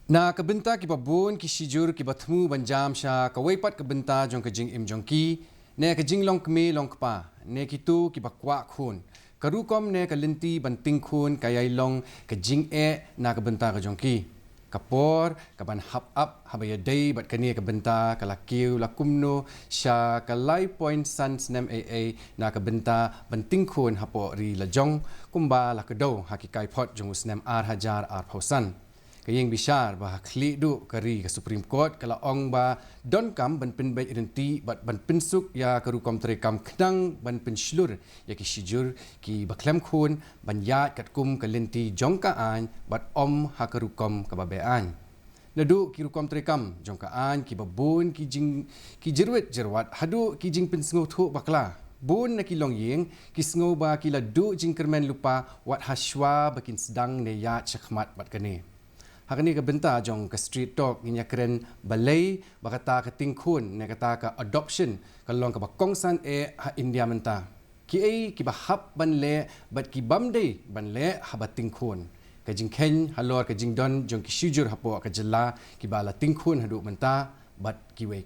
Na kebenta ki babun ki shijur ki batmu banjam sha kawaipat kebenta jong kejing im jongki ne kejing long kme long kpa ne kitu ki bakwa khun karukom ne kalinti ban Ting Khun kayai long kejing na kebenta ka jongki kapor kaban hap up habaya day bat kani kebenta kalakiu lakumno sha kalai point sans nem na kebenta ban Ting Khun hapo ri lajong kumba lakedo hakikai pot jong usnem hajar pausan kayeng bishar bah kli du kari ke Supreme Court kala ong ba don kam ban pin bai identi bat ban pinsuk ya karukom terekam knang ban pinslur ya ki shijur ki baklem khun ban yat katkum kalenti jongka an bat om hakarukom kababean nadu ki rukom terekam jongka an ki babun ki jing ki jerwet jerwat hadu ki jing pinsngu thu bakla bun na kilong yeng kisngo ba kila du jing kermen lupa wat haswa bakin sedang ne ya chakmat bat kane hakani ka benta jong ka street talk inya keren balai bakata ka Ting Khun ne kata ka adoption kalong ka bakongsan ha India menta ki ki bahap ban le bat ki bamde ban le habat Ting Khun ka jing ken halor ka jing don jong ki shujur hapo ka jela ki bala Ting Khun hadu menta bat ki we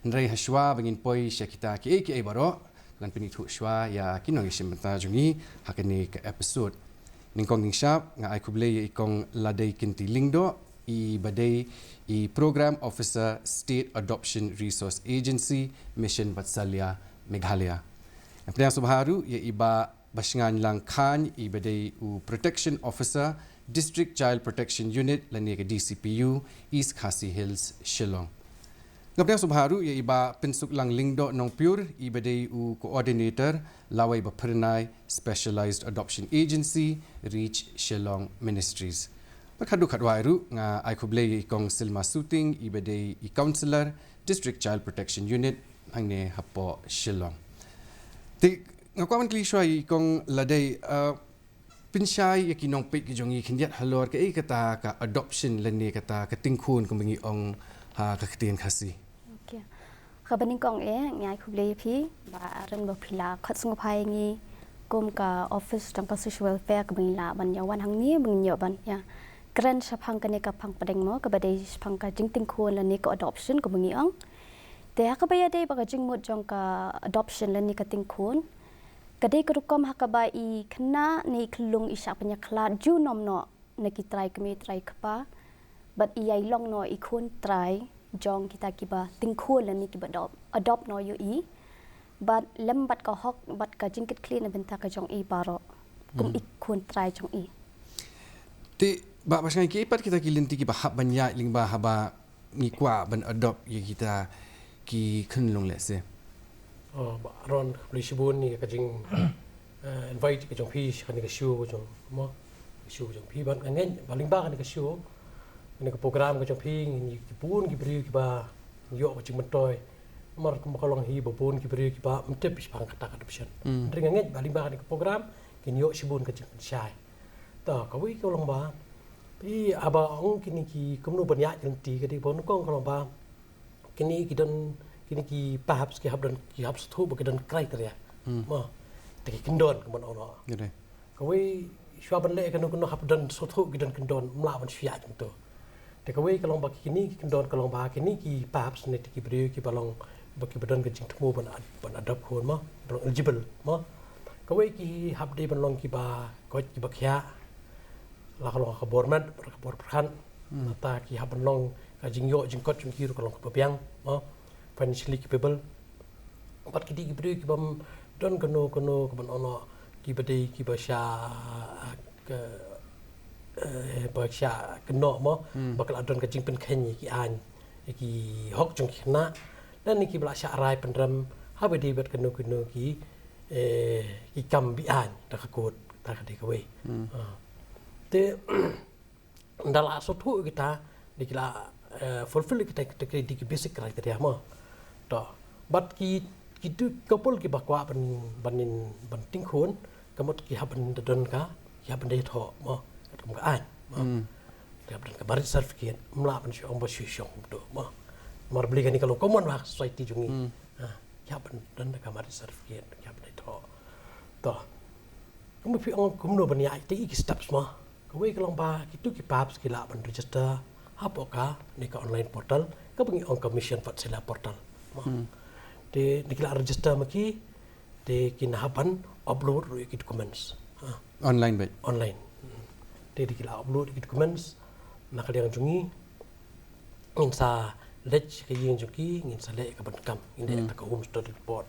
ndrei hashwa bangin poi syakita ki baro kan pinitu shwa ya kinong isim menta jongi hakani ka episode Ningkong ningsap nga ay kuble ikong ladai kinti lingdo I badai I Program Officer State Adoption Resource Agency Mission Vatsalya Meghalaya. Ang pinang subharu ya iba basingan lang kan I badai u Protection Officer District Child Protection Unit lani ke DCPU East Khasi Hills Shillong. Ng pinang subharu ya iba pinsuk lang lingdo nong pure I badai u Coordinator Laway Bapernay Specialized Adoption Agency Reach Shillong Ministries. Haduh Katno nga ay kublay ikong silma suting ibade I Counselor District Child Protection Unit hangne hapo Shillong. Ti nga kwaman kliswa ikong laday pinsay yakinong pik jongi kindiat halor ka kata ka adoption lani kata ka Ting Khun kumbingi ong ha kaktian kasi. Okay. Kabaning kong ngay kublay pi ba ren ba pila khat sungupai ngi kum ka office tang ka social welfare ka bangila ban yawan hang ni bang ban ya kren sapang ka ne ka pang padeng mo ka badai sapang ka jing Ting Khun la ni ka adoption ka bangi ong te ha ka baya dei ba ka jing mut jong ka adoption la ni ka Ting Khun ka dei ka rukom ha ka ba I khna ni khlung isa panya khla ju nom no na ki try ka mi try ka pa but I ai long no I khun try jong kita kiba Ting Khun la ni kiba adopt no yu I but lem bat ka hok bat ka jingkit clean na benta ka jong I baro kum I khun try jong I ti ba pasang ki pat kita kilinti ki bahap banya ling ba haba ni kwa ban adopt ye kita ki khunlong le se ba ron lisbon ni ka jing invite ka jong pi ka ni ka show jong mo show jong pi ban ngen baling ba ka ni ka show ni ka program ka jong pi ni ki pun ki bri ki ba yo ka jing mentoy mar ko makalong hi ba pun ki bri ki ba mtep pang kata ka adoption ring ngen baling ba ka ni ka program ki yo sibun ka jing shai ta ka wi ko long ba pi aba ong kini ki kumnu banya jenti ka di bon ko long ba kini ki don kini ki perhaps ki hab thu ba ki don criteria ma te ki kindon ko mon ono ngene ka wi shwa ban le ka no hab don so thu ki don kindon mla ban shia jento te ka wi ka long ba kini ki kindon ka long ba kini ki perhaps ne ki bri ki balong ba ki don ka jing thu ban adap khon ma eligible ma ka wi ki hab de ban long ki ba ko ki ba khya la ka long ka borman ka bor pran ta ki hab ban long ka jing yo jing kot jing ki ro ka long ka piang ma financially capable pat ki di ki bri ki bam don kono ka ban ono ki ba de ki ba sha ka ba sha kno mo ba ka don ka jing pen khen ki an ki hok jong ki na dan ni ki bla sha rai pen ram ha ba di bat kono ki ki kam bi an ta ka kot ta ka de ka we te ndala so thu kita dikila fulfill kita di basic criteria mo to but ki tu couple ki bakwa ban Ting Khun kamot ki haban don ka ki haban de tho mo kam ka an mo ki haban ka barit certificate mla ban shi ong ba shi shong do mo mar beli kan kalau common wa society jungi ki haban don ka barit certificate ki haban de tho to kum pi ong kum no ban ya te ki steps mo ka we ka long ba ki tu ki paps ki la ban register Apakah ni ke online portal ke bengi on commission pat sila portal. De dikila register maki de kinahapan upload ru ki documents. Online baik. Online. De dikila upload ki documents nak dia jungi insa lej ke yang jungi insa lej ke benkam ini tak homestead report.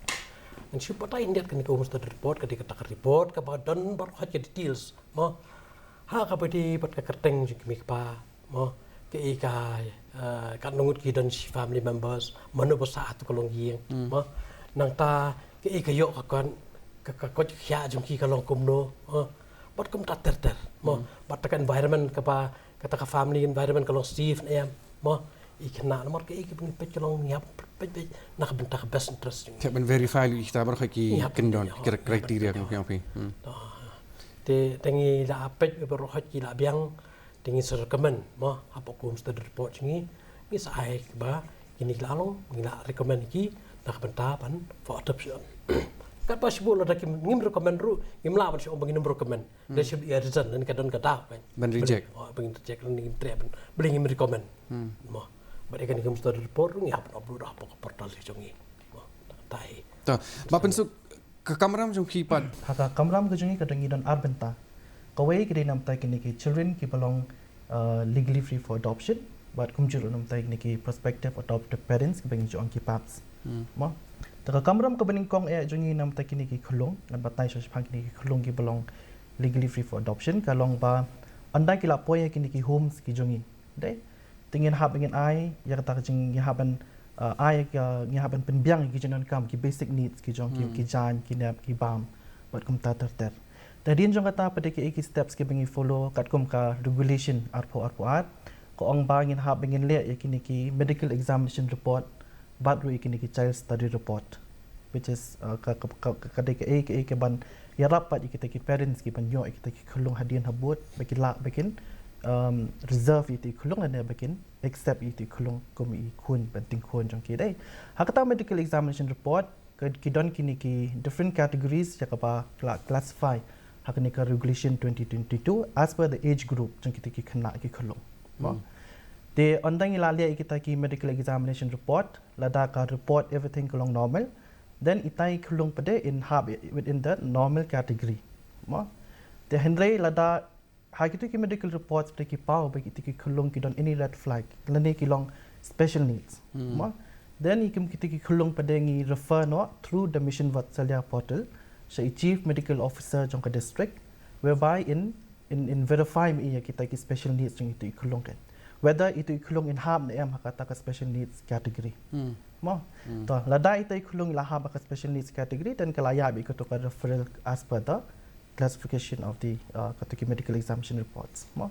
Ang siapa tahu india kan ke homestead report ke dikata report ke badan baru hanya details. Mo ha ka pedi pat ka kerteng jungi mi pa mo ke ika kan nungut ki dan family members mano basa atu kolong gieng mo nang ta ke ika yo ka kan ka ko khya jungi ka long kumno bat kum ta ter mo bat ka environment ka pa kata ka family environment kalong Steve em mo ikna nomor ke iki pengi pecolong nyap pe nak bentak best interest Tiap men verify lu kita baru ki kendon kira kriteria kan apa. Te tengi la apet baru hot ki la biang tengi recommend mo apa kum study report ni sai ba kini lalong ngila recommend ki nak bentapan for adoption. Kan possible ada kim ngim recommend ru ngim la ban si om ngim recommend dia should be a reason dan kadon kata kan ban reject ban reject ni ngim trap beli ngim recommend mo ba kan ngim study report ngi upload apa ke portal si jongi mo tai to ba pensuk ke kamram jong ki pat haka kamram ke jongi kadang dan arbenta kawai ke nam tai kini ki children ki belong legally free for adoption but kumjur nam tai kini ki prospective adoptive parents ki bang jong ki paps mo Taka kamram ka baning kong jongi nam ta kini ki khulung ngan batay so phang kini ki khulung ki belong legally free for adoption kalong ba andai ki la poya kini ki homes ki jongi dai tingin hab ingin ai ya kata jing ya haban ai ya haban penbiang ki jenon kam ki basic needs ki jong ki jan ki nap ki bam bat kum ta ter tadin jong kata pada ki steps ki bengi follow kat kum ka regulation arpo at ko ong ba ingin hab ingin le ya kini ki medical examination report but we kini ki child study report which is kadai ke ban ya rapat kita ki parents ki ban yo kita ki khulung hadian habut baki la bakin reserve itu khulung ane bakin accept itu khulung komi khun ban ting khun jong ki dai hakata medical examination report ki don kini ki different categories ya ka classify hakani ka regulation 2022 as per the age group jong kita ki khana ki khulung The ondang ilalia kita ki medical examination report, lada ka report everything kalong normal, then itai kulung pade in hab within the normal category. Ma, the Henry lada hakitu ki medical reports pade ki pau bagi ki kulung ki don any red flag, lane ki long special needs. Ma, then ikim kita ki kulung pade ngi refer no through the mission vatsalya portal, so chief medical officer jong ka district, whereby in verify mi kita ki special needs jong itu kulung kan. Whether itu ikulung in hab na hakata ka special needs category. Mo. To lada itu ikulung la hab ka special needs category dan kalaya bi ko to ka referral as per the classification of the kataki medical examination reports. Mo.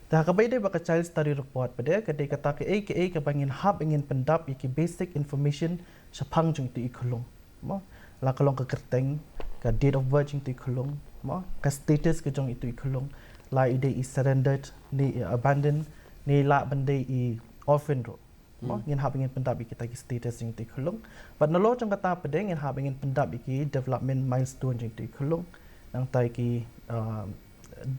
Ta ka bayde ba ka child study report pade kadai kata ka ka bangin hab ingin pendap iki basic information sa pangjung tu ikulung. Mo. La kalong ka kerteng ka date of birth tu ikulung. Mo. Ka status ka jong itu ikulung. La ide is surrendered ni abandoned ni la bandai I orphan ro mo ngin hab ingin pendap kita ki status jing ti khulung but no lo jong kata pedeng ngin hab ingin pendap ki development milestone jing ti khulung nang tai ki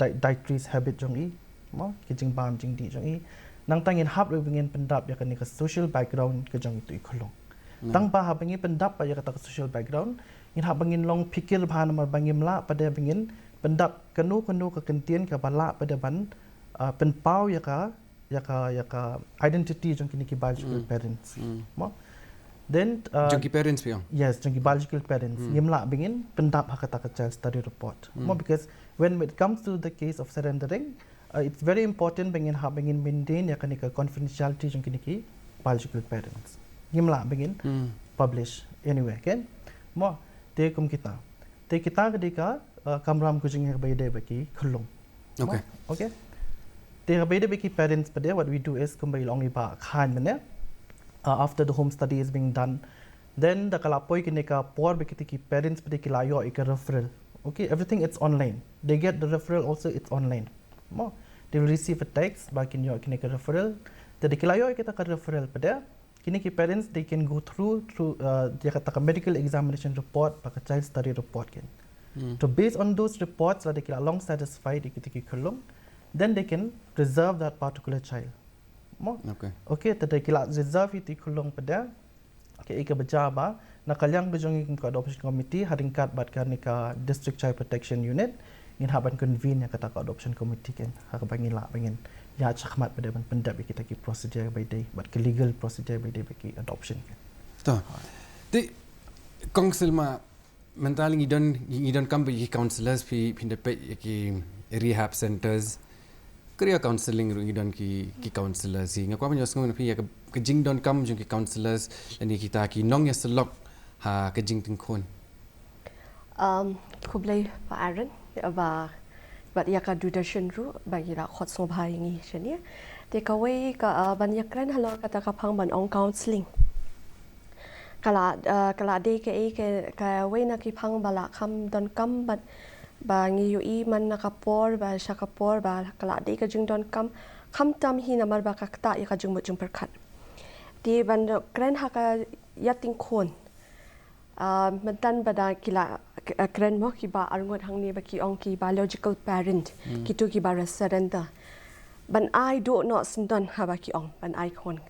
dietary habit jong I mo ki jing bam jing di jong I nang tangin hab ingin pendap ya kan ka social background ke jong itu khulung tang ba hab ingin pendap ya kata social background ngin hab ingin long pikir bhan mar bangim la pada ingin pendap kanu ka kentien ka bala pada ban penpau ya ka identity jong kini ki biological parents mo then jong ki parents piang yes jong ki biological parents yimla bingin pendap hakata ka child study report mo because when it comes to the case of surrendering it's very important bingin maintain ya kani ka confidentiality jong kini ki biological parents yimla bingin publish anyway kan mo te kum kita kedika kamram ku jing bayde baki khulung okay They have basic parents, but what we do is combine only ba khan mane after the home study is being done. Then the kalapoi kineka por bekiti ki parents pade kilayo ik referral. Okay, everything it's online. They get the referral also it's online. Mo they will receive a text ba kinyo kineka referral. The kilayo ikita ka referral pade kini ki parents they can go through dia kata medical examination report ba child study report ken. So based on those reports that they kila long satisfied ikiti ki khulung then they can preserve that particular child. mo Okay. Tadi kila zezafi ti kulong pada ke ika berjaba na kalyang bejong ka adoption committee haringkat bat kan ka district child protection unit ngin haban convene kata ka adoption committee kan ha bangin la bangin ya chakmat pada ban pendap kita ki procedure by day bat ke legal procedure by day bagi adoption kan to di council ma mentaling idon kam bi counselors pi pindape ki rehab centers Korea counselling ru idon ki counselors si ngakwa nyos ngong pi ya ke jing don kam jung ki counselors ani kita ki nong ya selok ha ke jing Ting Khun kublai pa Aaron ba ya ka dudashin ru bagi la khot so bhai ngi chani te ka wei ka ban yakran halor kata ka phang ban ong counseling kala de ke wei na ki phang bala kham don kam bat ba ngi yu I man na kapor ba shakapor ba kala de ka jing don kam kham tam hi na mar ba ka ta ya ka jing mo jing per khat ti ban kran ha ka ya Ting Khun man tan bada kila kran mo ki ba arngot hang ni ba ki ong ki biological parent ki tu ki ba resident ban ai do no sindon ha ba ki ong ban ai khon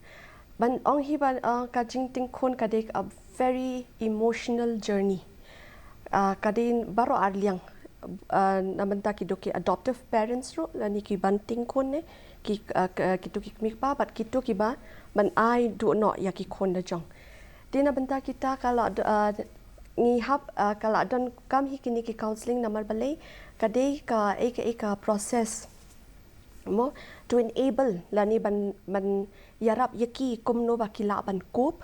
ban ong hi ban ka jing Ting Khun ka de a very emotional journey ka din baro arliang namanta ki do ki adoptive parents ro la ni ki ban Ting Khun ne ki tu ki mi pa bat ki tu ki ba ban ai do no ya ki khon da jong dina benta kita kalau ngi hap kalau don kam hi kini ki counseling namar balai kadai ka ka process mo to enable lani ban yarap yaki komno ba kila ban kop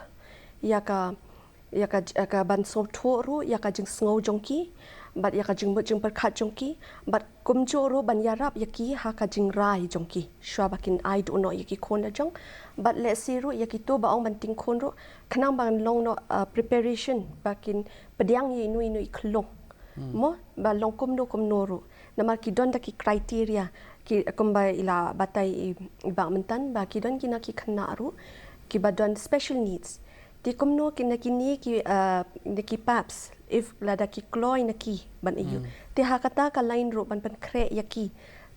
ya ka ban so thoru ya ka jing sngo jongki bat ya ka jing mo jing per khat jongki bat kumjo ro ban yarap yaki ha ka jing rai jongki shwa bakin ai do no yaki khon da jong but let see ro yaki to ba ong ban Ting Khun ro khnang ban long no preparation bakin pediang ye nui khlong mo ba long kom no ro namar ki don da ki criteria ki kombai ila batai ibang mentan ba ki don kina ki khna ro ki ba don special needs ti komno kina kini ki paps if lada ki kloy na ki ban iyu ti hakata ka line ro ban kre yaki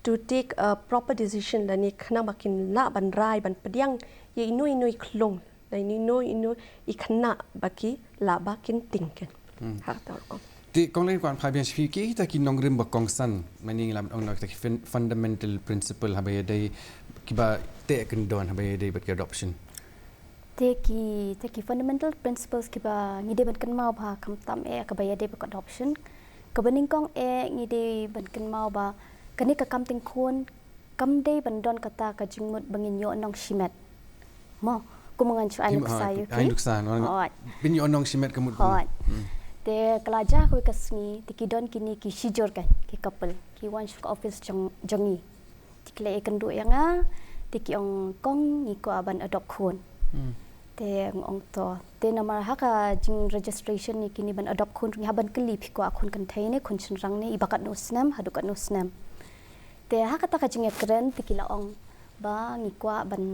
to take a proper decision la ni khna makin la ban rai ban pediang ye inui khlong la inu ikhna baki la bakin tingken ha ta ko ti kong lain kwan phabian spi ki ta ki nongrim ba kong san maning lam ong ta ki fundamental principle habaya dai ki ba te kan don habaya dai bat ki adoption te ki fundamental principles ki ba ngi de ban kan mau ba kam tam ka ba ya de ba adoption ka baning kong ngi de ban kan mau ba kani ka kam Ting Khun kam de ban don kata ka jingmut bangin yo nong shimet mo kumangan chu anuk sayu ki anuk san bin yo nong shimet kamut te kalaja ko kasni ti ki don kini ki shijor kan ki couple ki wan shu office jongi ti kle kan du yanga ti ki ong kong ni ko aban adopt khun te ong to te namar haka jing registration ni kini ban adopt khun ni haban kli phi ko khun kan thai ne khun chin rang ne ibakat no snam Haduh Katno snam te haka ta ka jing ekren ti kila ong ba ngi kwa ban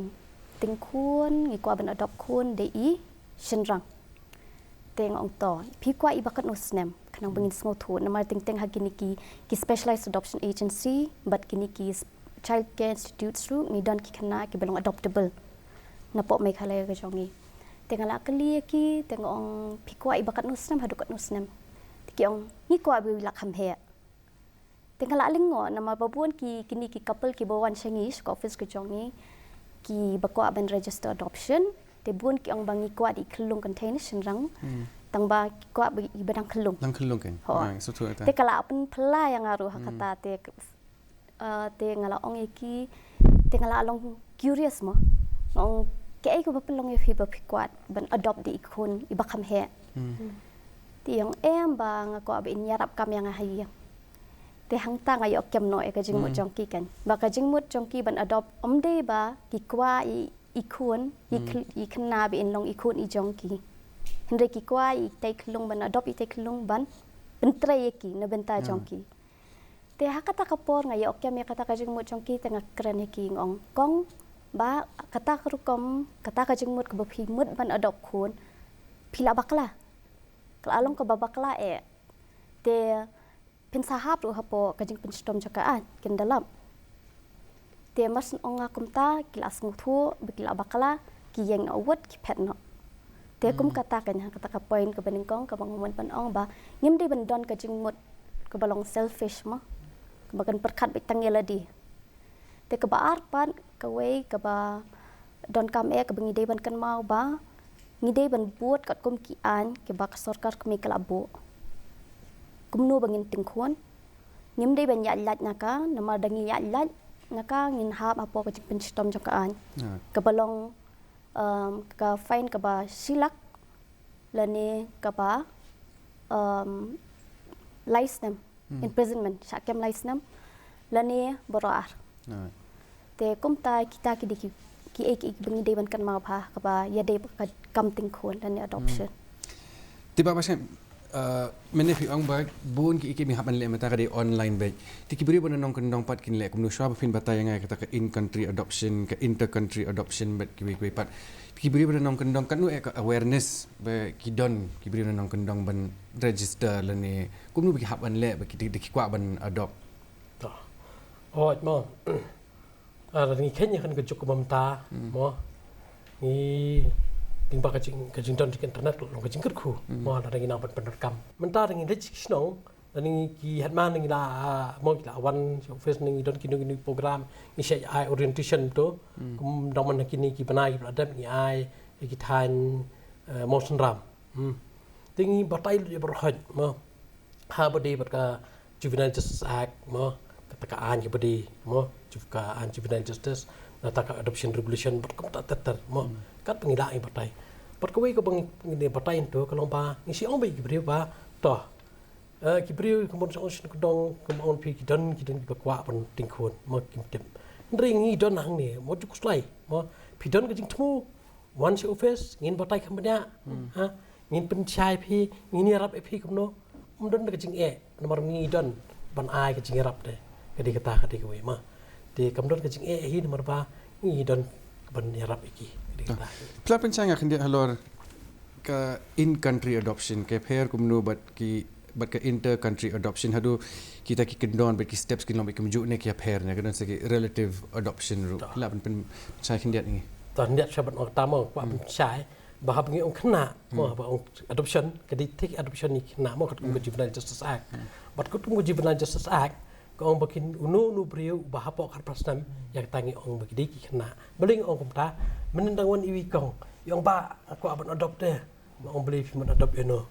Ting Khun ngi kwa ban adopt khun de I chin rang te ong to phi kwa ibakat no snam kanang bangin sngo thu namar ting ha kini ki specialized adoption agency but kini ki child care institutes ru ngi don ki khana ki belong adoptable na po mai khalai ka jongi tengala kali ki tengong phikwa ibakat nusnam Haduh Katno snam ki ong ni ko abi la kham he tengala lingo na ma babun ki kini ki couple ki bawan shangi ko office ka jongi ki bakwa ban register adoption te bun ki ong bangi kwa di khlung contain shinrang tang ba kwa ibadang khlung nang khlung kan so tu te kala apun phla yang aru hakata te ngala ong ki te ngala long curious mo ong ke ko ba pelong fi ba phikwat ban adopt di khun iba kham he ti yang ba nga ko ab in yarap kam yang hai te hang ta nga yo kem no e ka jing mo jongki kan ba ka jing mo jongki ban adopt omde ba ki kwa I khun I khna bi in long I khun I jongki hinde ki kwa I tai khlung ban adopt I tai khlung ban pentre ki na benta jongki te hakata kapor nga yo kem ya kata ka jing mo jongki te nga kren ki ngong kong ba kata kerukom kata ka jingmut ke baphi mut ban adopt khun phila bakla kalong ka babakla te pin sahab ru hapo ka jing pinstom jaka ken dalam Te mas onga kumta kila snguthu bikila bakala ki yang na awat ki pet no. Te kum kata kan kata ka point ka beningkong ka banguman pan ong ba ngim di bandon ka jingmut ka balong selfish ma. Ka bagan perkat bitang yeladi. Te ka baar pan ka way ka ba don kam ka bangide ban kan mau ba ngide ban buat kat kum ki an ke ba sarkar kami kalabo. Kumno bangin Ting Khun ngim di ban yat naka nama dangi yat naka ngin hap apo ka jing penstom jokaan. Ka balong ka fine ka ba silak lani ka ba license imprisonment syakem license lani boroar. Te kumta kita ki bengi dewan kan mau pa ka ba ya de ka kam Ting Khun lani adoption. Tiba pasal mana pi ang bag bun ki ikimi hapan le mata ka di online bag tikibri bona nong kendong pat kin le kumnu shwa pin batay nga kata ka in country adoption ka inter country adoption bat ki pat tikibri bona nong kendong kan nu ka awareness ba ki don kibri bona nong kendong ban register lani kumnu bi hapan le ba ki kwa ban adopt mo ni Kenya kan ka cukup mamta mo ni Ting ba kajing don di internet lo kajing kerku mo ada ngi nampat penerkam mentar ngi registrong dan ngi ki hatman ngi la mo ki la wan face ngi don kini program ngi share ai orientation to kum dong man kini ki banai ki adap ngi ai ki tan motion ram tingi batai lu berhad mo ha bodi bat ka juvenile justice act mo kata ka an ki bodi mo ka an juvenile justice nata ka adoption regulation bat kum ta tetter mo kat pengila ai batai pat kawai ko bang ni batai to kalong ba ni si ong ba ki bri ba to ki bri ko mon ocean ko dong ko on pi ki don ki kwa pan Ting Khun mo kim tem ring ni don hang ni mo ku slai mo pi don ka jing thmu one si office ngin batai kham nya ha ngin pen chai pi ngin ni rap pi kum no don ka jing nomor ni don ban ai ka jing rap de ka di kata ka di ko ma de kam don ka jing hi nomor ba ni don ban ni rap iki Pla pencang akan dia halor ke in country adoption ke pair kumnu bat ke inter country adoption hadu kita ki kendon bat ki steps ki lombi kemjuk ne ki pair ne kadon segi relative adoption ru pla pen pencang akan dia ni ton dia sabat orang pertama kwa pencai bahap ngi ong kena mo ba ong adoption ke di take adoption ni kena mo kat kum juvenile justice act bat kum juvenile justice act ko ong bakin unu brio bahap kar prasnam yang tangi ong bagi ki kena beling ong kumta menendang wan iwi kong yang ba aku aban adopt deh ong beli film adopt eno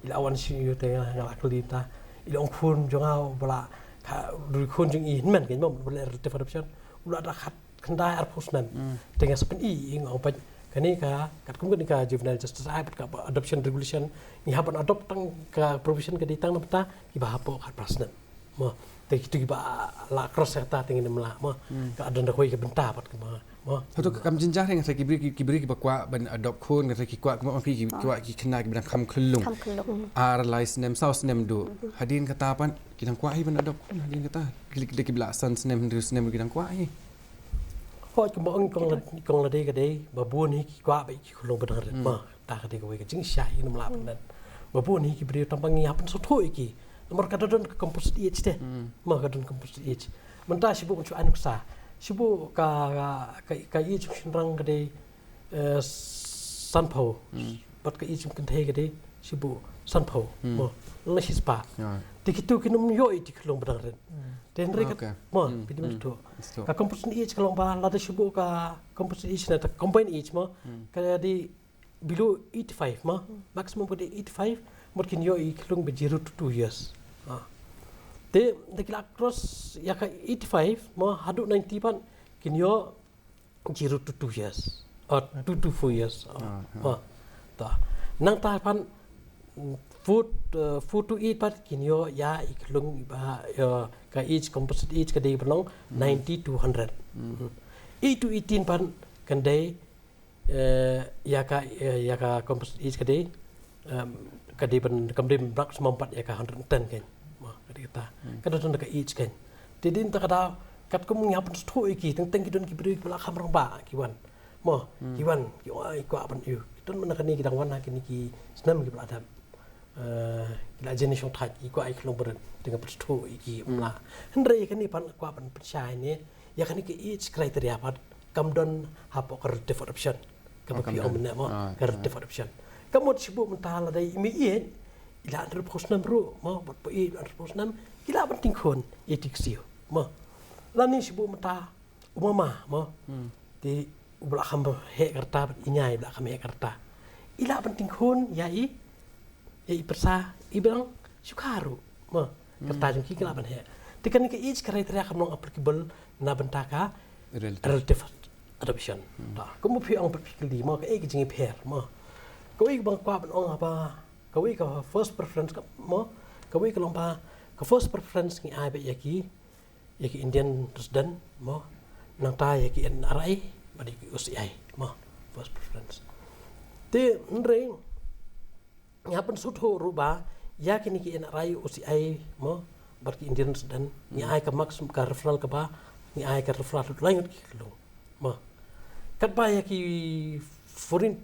ila awan si yo te ngala klita ila ong khun jongau bala ka du khun jing i men ke mom bela relative adoption ula da khat khandai ar pusnan dengan sepen i ong pa kani ka kat kum ni ka juvenile justice act ka adoption regulation ni haban adopt tang ka provision ke ditang napta ki bahap kar prasnam mo te kitu ba la cross serta tingin mla mo ka adon da koi ke benta pat ke mo Hatu kam jinjah dengan saya kibri ki bakwa ban adopt khun dengan saya ki kwa kuma ki kena ki bilang kam khulung ar license saus nem do hadin kata pan kidang kwa hi ban adopt khun hadin kata ki bila san nem dus nem kidang kwa hi hoi ke bong kong la de ke de ba buon hi ki kwa ba ki khulung benar ma ta ka de ko ke jing sha hi mla pan ba buon hi ki bri tampang ni apan so thoi ki nomor ka don composite h te ma ka don composite h menta sibu ku anu sa sibu ka i chung rang ka de sanpo bat ka i chung kan the ka de sibu sanpo mo la shi spa tikitu kinum yo i tiklong badang ren den re ka mo pidim to ka composite h kalong ba la de sibu ka composite h na ta combine h mo ka di below 85 mo maximum ka de 85 mo kin yo i klong be 0 to 2 years te kila cross ya ka 85 mo hadu 90 pan kinyo 0 to 2 years or 2 to 4 years ta nang ta pan food to eat pat kinyo ya iklung ba ka each composite each ka de belong 90 to 100 e to 18 pan kan de ya ka composite each ka de ban kamdim brak sempat ya ka 110 kan kita kadon ka each kan tidin ta kada kat kum ngap sto iki teng kidon ki bri bala kham rang ba kiwan mo kiwan ki ai ko apan yu kidon mana kani kidang wana kini ki snam ki bladam kila generation thai ki ko ai khlong ber teng sto iki mla hendre kani pan ko apan pchai ne ya kan ke each criteria pat kamdon hapo relative adoption kamu om ne mo relative adoption kamu sibu mentala dai imi ila 100% ru mo bot po 100% ila penting khun etik siu mo lani sibu menta umama mo di ubla kham he karta inyai bla kham he karta ila penting khun yai persa ibang sukaru mo kerta jengki kila ban he tekan ke each criteria kamong applicable na bentaka relative adoption ta kamu pi ang berpikir di mo ke jingi pair mo kau bang kwa ban ong apa kau ka first preference mo kau ka lomba ka first preference ngi ai be yaki Indian resident mo nang ta yaki NRI badi UCI mo first preference te nreng ngapan sutho ruba yaki ni ki NRI UCI mo barki Indian resident ni ai ka max ka referral ka ba ni ai ka referral lain ki lo mo kat ba yaki foreign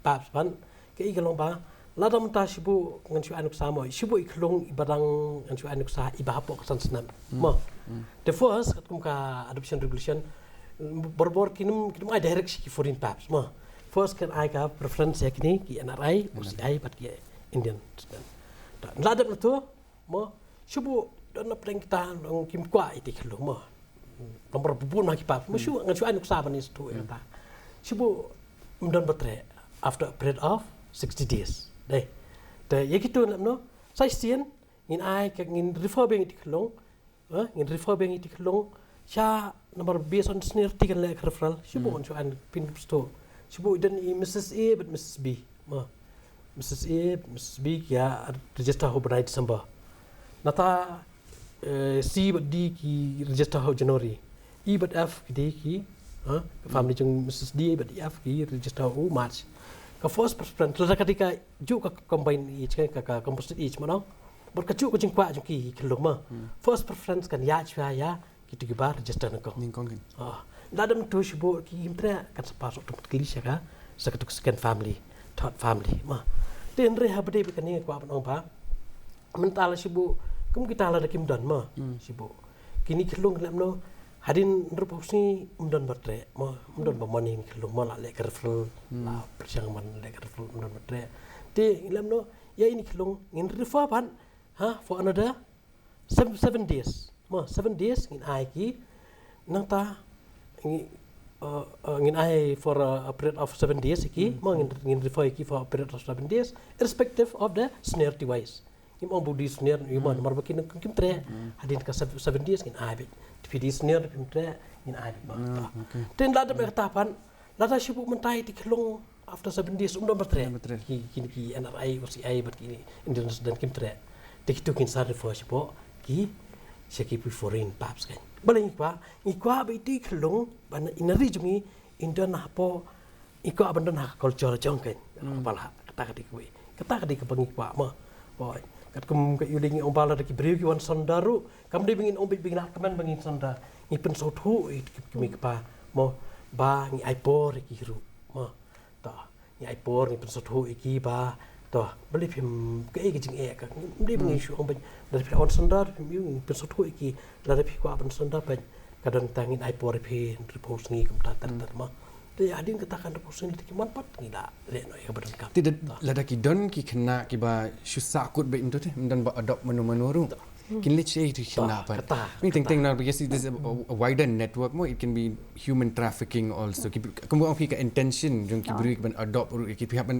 paps ban ke igalong ba ladam ta sibu ngan chu anuk sa mo sibu iklong ibadang ngan chu anuk sa ibapo kasan senam mo the first kat kum ka adoption regulation borbor kinum ai direct ki foreign paps mo first kan ai ka preference yakni ki NRI UCI bat ki Indian student ladam tu mo sibu don na pleng kita ng kim kwa iti klong mo nomor bubun ma ki paps mo shu ngan chu anuk sa ban is tu ta sibu mdon batre after a period of 60 days deh yaki tu no sai sien ngin ai ka ngin refer beng ti klong ngin refer beng ti klong sha number based on sneer ti kan le referral sibu on an pin sto sibu dan Mrs A but Mrs B ma Mrs A Mrs B ya register ho by December nata C but D ki register ho January E but F ki family jung Mrs D but F ki register ho March ka first preference la ketika ju ka combine each ka composite each mana bot ka ju ko jing kwa jung ki kelong ma first preference kan ya chwa ya kitu ki bar register ko ning kong kan ladam tu shibo ki imtra kan sepas automatically sya sakatuk second family third family ma den re habde be kan ni kwa ban ba mental shibo kum kita la dakim dan ma shibo kini kelong lam no hadin ruposi umdan batre mo umdan ba morning kelong ma la le referral la persiang man le referral umdan batre te lam no ya ini kelong ngin refer ban for another 7 days mo 7 days ngin ai ki nang ta ngin ai for a period of 7 days ki mo ngin refer ki for a period of 7 days irrespective of the snare device im on budi snare iman mar bakin kim tre hadin ka 7 days ngin ai bit di snare kim tre ngin ai ba ten la de tapan la ta shibu mentai ti kelong after 7 days umdo batre ki NRI UCI bat ki Indian dan kim tre tik tu kin sar for shibo ki shaki pi foreign paps kan baling kwa ikwa be ti kelong ban inari jumi Indian hapo ikwa abandan ha culture jong kan pala kata kadi ke bangi kwa ma boy kat kum ke yuling ong bala ki breu ki wan sondaru kam de bingin ong bingin teman bingin sonda ni pen so thu ki pa mo ba ni ai por ki ru mo ta ni ai por ni pen so thu ki ba to beli phim ke jing ka de bingin shu ong ben dari on sondar phim yu pen so thu ki la de kwa pen sondar ben kadang tangin ai por phi repose ni kum ta tar ma de adin katakan repose ni ki man pat ni la le no ya badan ka tidak lada ki don ki kena ki ba susah kut be into dan ba adopt menu ru kin lich e ti kena pa ni ting na because this is a wider network mo it can be human trafficking also ki kumbu ang ka intention jong ki beri ban adopt ru ki pihak ban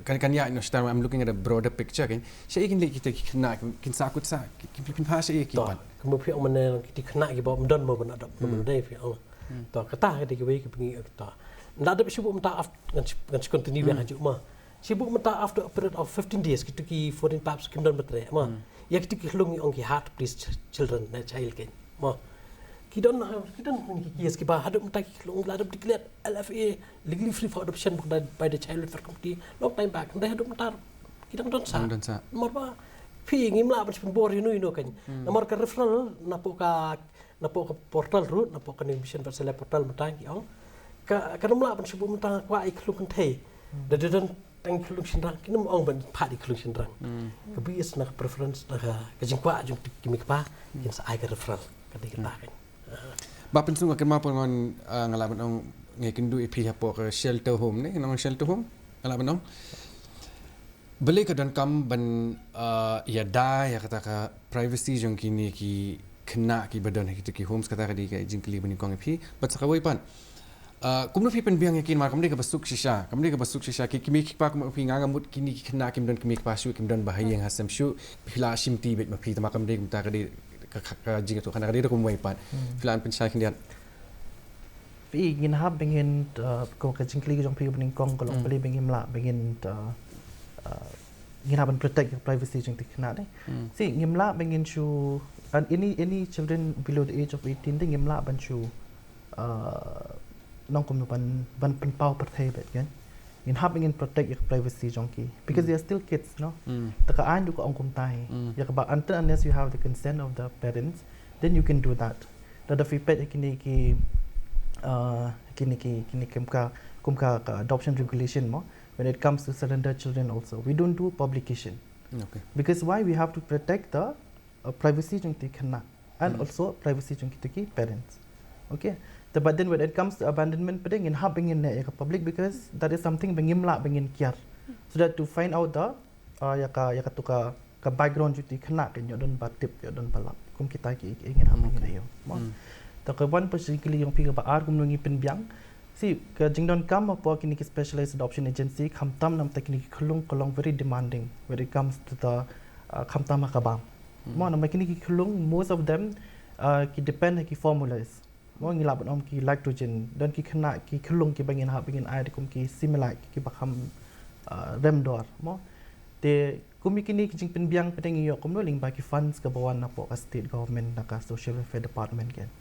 kan ya no start I'm looking at a broader picture kan saya kin lich kita kena kin sakut sa kin pa saya ki pan kumbu pihak mana ki kena ki ba don mo ban adopt mo dai fi to kata ke we ki pingi to nda ada sibu mta ngan continue yang haju ma sibu mta after a period of 15 days kitu ki foreign paps kim don betre ma ya kitu ki hlungi on ki heart please children na child ken ma ki don ki yes ki ba hadu mta ki hlung la declare LFA legally free for adoption by the child welfare committee long time back nda hadu mta ki don sa nomor ba phi ngim la ban bor you know kan nomor ka referral na po ka portal root na po ka mission for select portal mta ki on ka nomla ban sibu mta kwa iklung kan thei da dan tang iklung shinrang kinum ong ban pha iklung shinrang ka bias na preference na ka jing kwa jung ki mi pa kin sa ai ka referral ka de ta kan Bapak pensung akan mampu dengan ngalaman orang ngekendu ipi hapo ke shelter home ni, nong shelter home ngalaman orang. Beli ke dan kam ban ya dah ya kata ka privacy jong kini ki kena ki badan kita ki homes kata ka di ka jingkli bani kong ipi. Bat sakawai pan. Kumno pi pen biang yakin mar kamde ka basuk shisha ki kimi ki pa kum pi nganga mut kini ki kena kim don kimi pa shu kim don bahaya yang hasam shu pila shimti bet ma pi tama kamde kum ta ka di ka jinga tu kana ka di kum wai pan filan pen sha kin dia pi ingin hab ingin ko ka jingkli jong pi bani kong ko long beli ingin la ingin ingin haban protect your privacy jong ti kena deh si ingin la ingin shu and any children below the age of 18 ding ingin la ban shu nong kum ban pau perthai bet kan in having in protect your privacy jonki because they are still kids no taka an du ko ong kum tai ya ka ba until unless you have the consent of the parents then you can do that the fipet kini ki kum ka adoption regulation mo when it comes to surrender children also we don't do publication because why we have to protect the privacy jonki khana and also privacy jonki to parents okay but then when it comes to abandonment peding in having in the public because that is something bengim la bengin kiar so that to find out the ya ka ka background juti khana ken yo don batip yo don balap kum kita ki ingin having in yo ta ka one particularly yung piga ba ar kum ngi pen biang si ka jingdon kam apa kini ki specialized adoption agency khamtam nam technique khulung kolong very demanding when it comes to the khamtam ka bam mo nam kini ki khulung most of them ki depend ki formulas mo ngi laban om ki lactogen dan ki khana ki khulung ki bangin ha bangin ai kum ki similar ki bakam remdor mo te kumi kini ki jing pen biang pedeng yo kum no ling ba ki funds ka bawan na po ka state government na ka social welfare department ken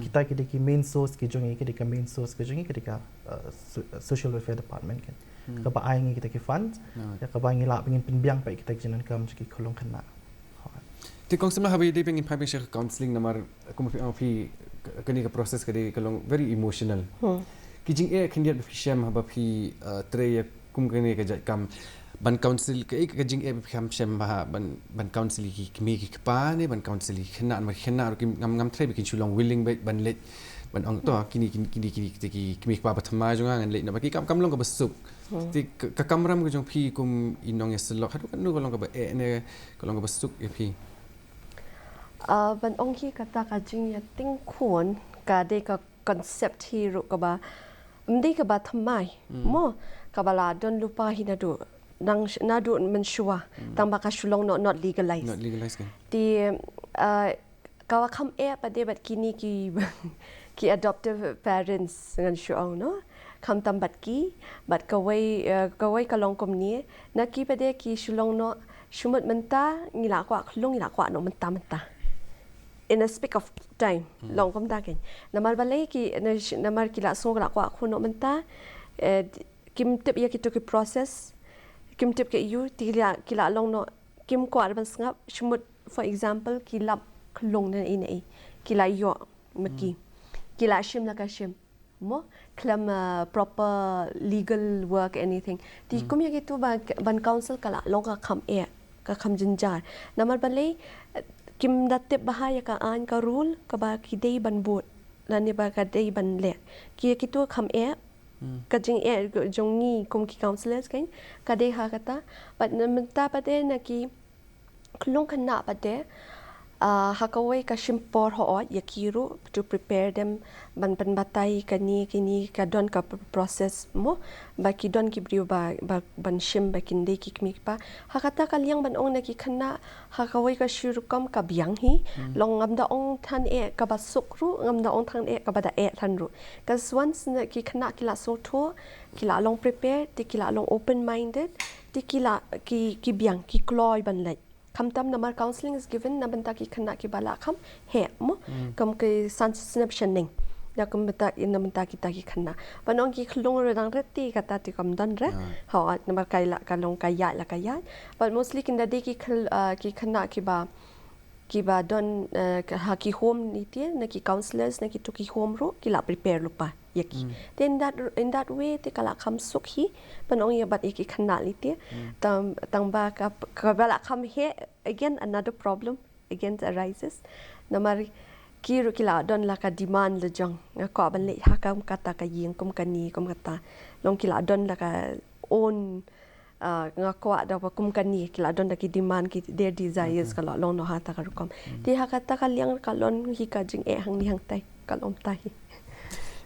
kita ki ki main source ki jongi ki ka main source ki jongi ki ka social welfare department ken ka ba ai ngi kita ki funds ya ka ba ngi la bangin pen biang pa kita ki jinan kam ki khulung khana ti kong sama habi de bangin piping share counseling namar kum fi kani ka process kadi kalong very emotional kijing khindia bi sham haba phi tre kum kani ka kam ban council ka kijing kham sham ba ban council ki kimi ki pa ne ban council khina ma khina ngam tre bi kin chulong willing ban let ban ong to kini kimi pa bathma jonga ngan let na ba ki kam long ka basuk ti ka kamram ko jong phi kum inong yaslok hadu kan nu ko long ka ba ne ko long ka basuk phi ban ong ki kata ka jing ya Ting Khun ka de ka concept hi ru ka ba mdi ka ba thamai mo ka bala don lupa hi na du nang na du men shua tang ba ka shulong not legalized kan ti ka wa kham pa de bat kini ki adoptive parents ngan shuang no kham tam bat ka wai ka long kom ni na ki pa de ki shulong no shumat menta ngila kwa khlong ngila kwa no menta in a speak of time long kom ta ken namar balai ki namar kila so la kwa khono menta kim tip ya ki to ki process kim tip ke you kila long no kim ko ar ban ngap shumut for example kila khlong na in kila yo maki kila shim la ka shim mo klam proper legal work anything ti kom ya ki to ban council kala long ka kham jinjar namar balai kim datip bahaya ka an ka rule ka ba ki dei ban bot lani ba ka dei ban le ki tu kham ka jing jong ni kum ki counselors kan ka dei ha kata but namta pa de na ki klong khana pa de ha ka wai ka shimpor ho ya kiru to prepare them ban batai kini ka don ka process mo ba ki don ki brio ba ban shim ba kin dei ki kmik pa ha kata ka liang ban ong na ki khana ha ka wai ka shuru kam ka biang hi long ngam da ong than ka ba suk ru ngam da ong than ka ba da than ru cuz once na ki khana ki la so tho ki la long prepare ti ki la long open minded ti ki la ki biang ki kloi ban lai kam tam namar counseling is given na banta ki khana ki bala kham he mo kam ke snaptioning ya kam bata in banta ki ta ki khana banong ki khlong re dang reti kata ti kam dan re ha namar kai la ka long kai ya but mostly kin da de ki khana ki ba don ha ki home ni ti na ki counselors na ki to ki home ro ki la prepare lu pa yaki then in that way te kala kham suk hi panong ya bat ki khana li te tang ba ka bala kham he again another problem again arises namari kiru kila don la ka demand le jong ko ban le ha kam kata ka yeng kom kani kom kata long kila don la ka own ngako ada kum kani kila don da ki demand ki their desires kala long no ha ta ka kom ti ha kata ka liang kalon hi ka jing e hang ni hang tai kalom tai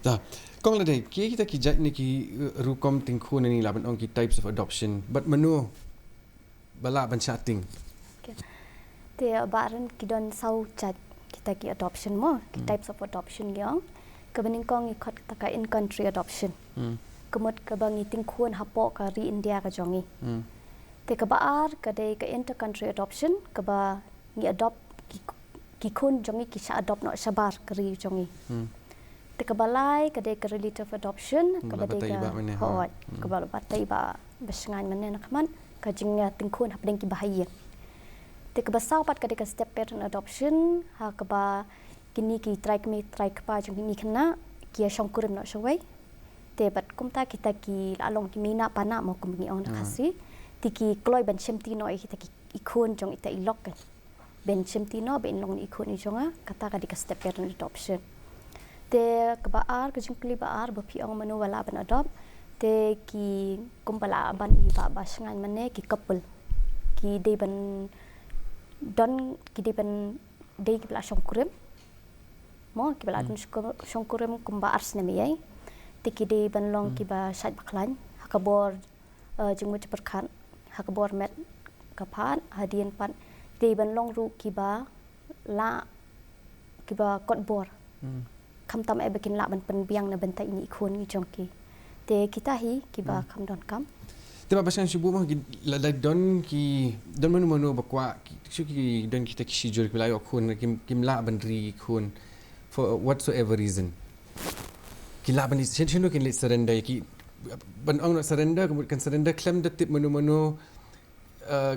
ta kong la dei kita ki jat ni ki rukom Ting Khun ni laban ong ki types of adoption but menu bala ban chatting te baran ki don sau chat kita ki adoption mo ki types of adoption gyong kebening kong ikot taka in country adoption kemut ke bangi Ting Khun hapo ka ri India ka jongi te ka baar ka dei ka inter country adoption ka ba ngi adopt ki khun jongi ki sha adopt no shabar ka ri jongi te ka balai ka dei ka relative adoption ka ba dei ka hot ka ba batai ba besengan menen nakman ka jingnya Ting Khun hap deng ki bahaya te ka basau pat ka dei ka step parent adoption ha ka ba kini ki try pa jongi ni khna ki shongkurim no shawai te bat kumta kita ki along ki mina pana mo kum ngi on khasi tiki kloi ben chemti no kita ki ikhun jong ita ilok kan ben chemti no ben long ikhun i jonga kata ka di ka step parent adoption te ka baar ka jingkli baar ba pi ong manu wala ban adopt te ki kumpala ban i ba basangan mane ki couple ki de ban don ki de ban de ki bla shongkurim mo ki bla shongkurim kumba ars ne mi tiki de ban long ki ba shat baklan hakabor jengmu ceperkan hakabor met kapan hadian pan de ban long ru ki ba la ki ba kot bor kam tam e bekin la ban pen biang na bentai ni ikhun ni jongki te kita hi ki ba kam don kam te ba basan shubu mo la don ki don manu bakwa ki don kita ki shijur ki la yo khun kim la ban ri khun for whatsoever reason kila ban sino kin surrender ki ban ong surrender kemudian surrender claim the tip menu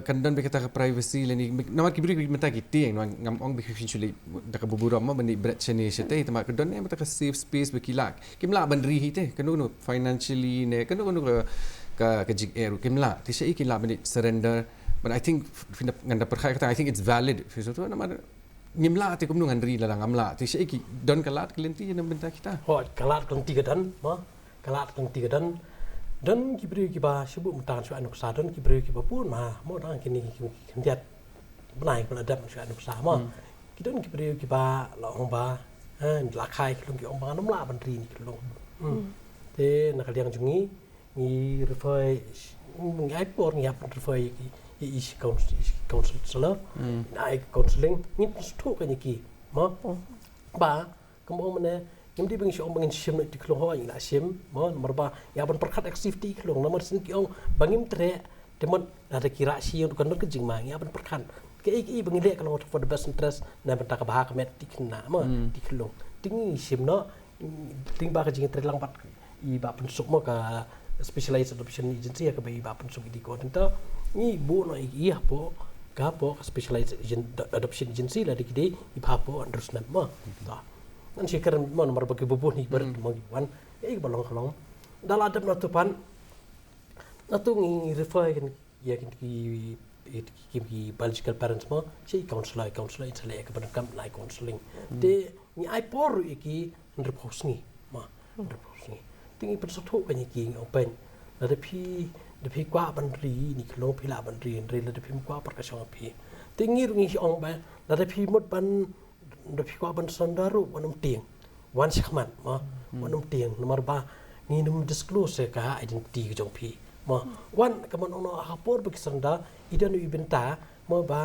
kan don berkata privacy leni nama ki beri mata ki ting ngam ong bi actually dak bubura ma bani berat chene sete tama ka don mata ka safe space bekila kimla ban ri hite kanu financially ne kanu ka jig eru kimla ti sei kila ban surrender but I think nganda perkhai kata I think it's valid fiso tu nama ngimla ti kumnu ngandri la ngamla ti sei ki don kalat kelenti na benta kita ho kalat kelenti gadan ma kalat kelenti gadan dan ki beri ki ba sibu mutan su anuk sa don ki beri ki ba pun ma mo dang kini ki kendiat benai pun ada su anuk sa ma ki don ki beri ki ba la ong ba la khai ki long ki ong ba nom la ban ri ni ki long te na kaliang jungi ni refai ngi ai por ngi ap refai ki is counselor ai counseling ni tu ka ni ki ma ba kamo mane ngim di bing shom bangin shim ti klong ho ina shim ma marba ya ban perkhat activity klong namar sin ki ong bangim tre demon ada kira si kan ke jing ma ya ban perkhat ke i bangin le kalong for the best interest na ban ta ka ba ka met ti kna ma ti klong ting shim no ting ba ka jing tre lang pat i ba pen suk mo ka specialized adoption agency ka ba i ba pen suk di ko tenta ni bu no i hapo ka po specialized adoption agency la dikide i hapo andrus na ma ta nan shikar mo nomor bagi bubuh ni ber mo wan e balong kalong dal adab na tupan na tu ngi refer kan ya ki biological parents mo si counselor itale ka ban kam like counseling de ni ai por ki repos ni ma repos ni tingi per so thu ka ni ki open la de pi kwa ban ri ni klong pi la ban ri la de pi kwa par ka shong pi tingi ngi ong ba la de pi mot ban de pi kwa ban sandaru wanum tiang wan shakman ma wanum tiang nomor ba ni num disclose ka identity ka jong pi ma wan ka man ono hapor bi sanda idan ibenta ma ba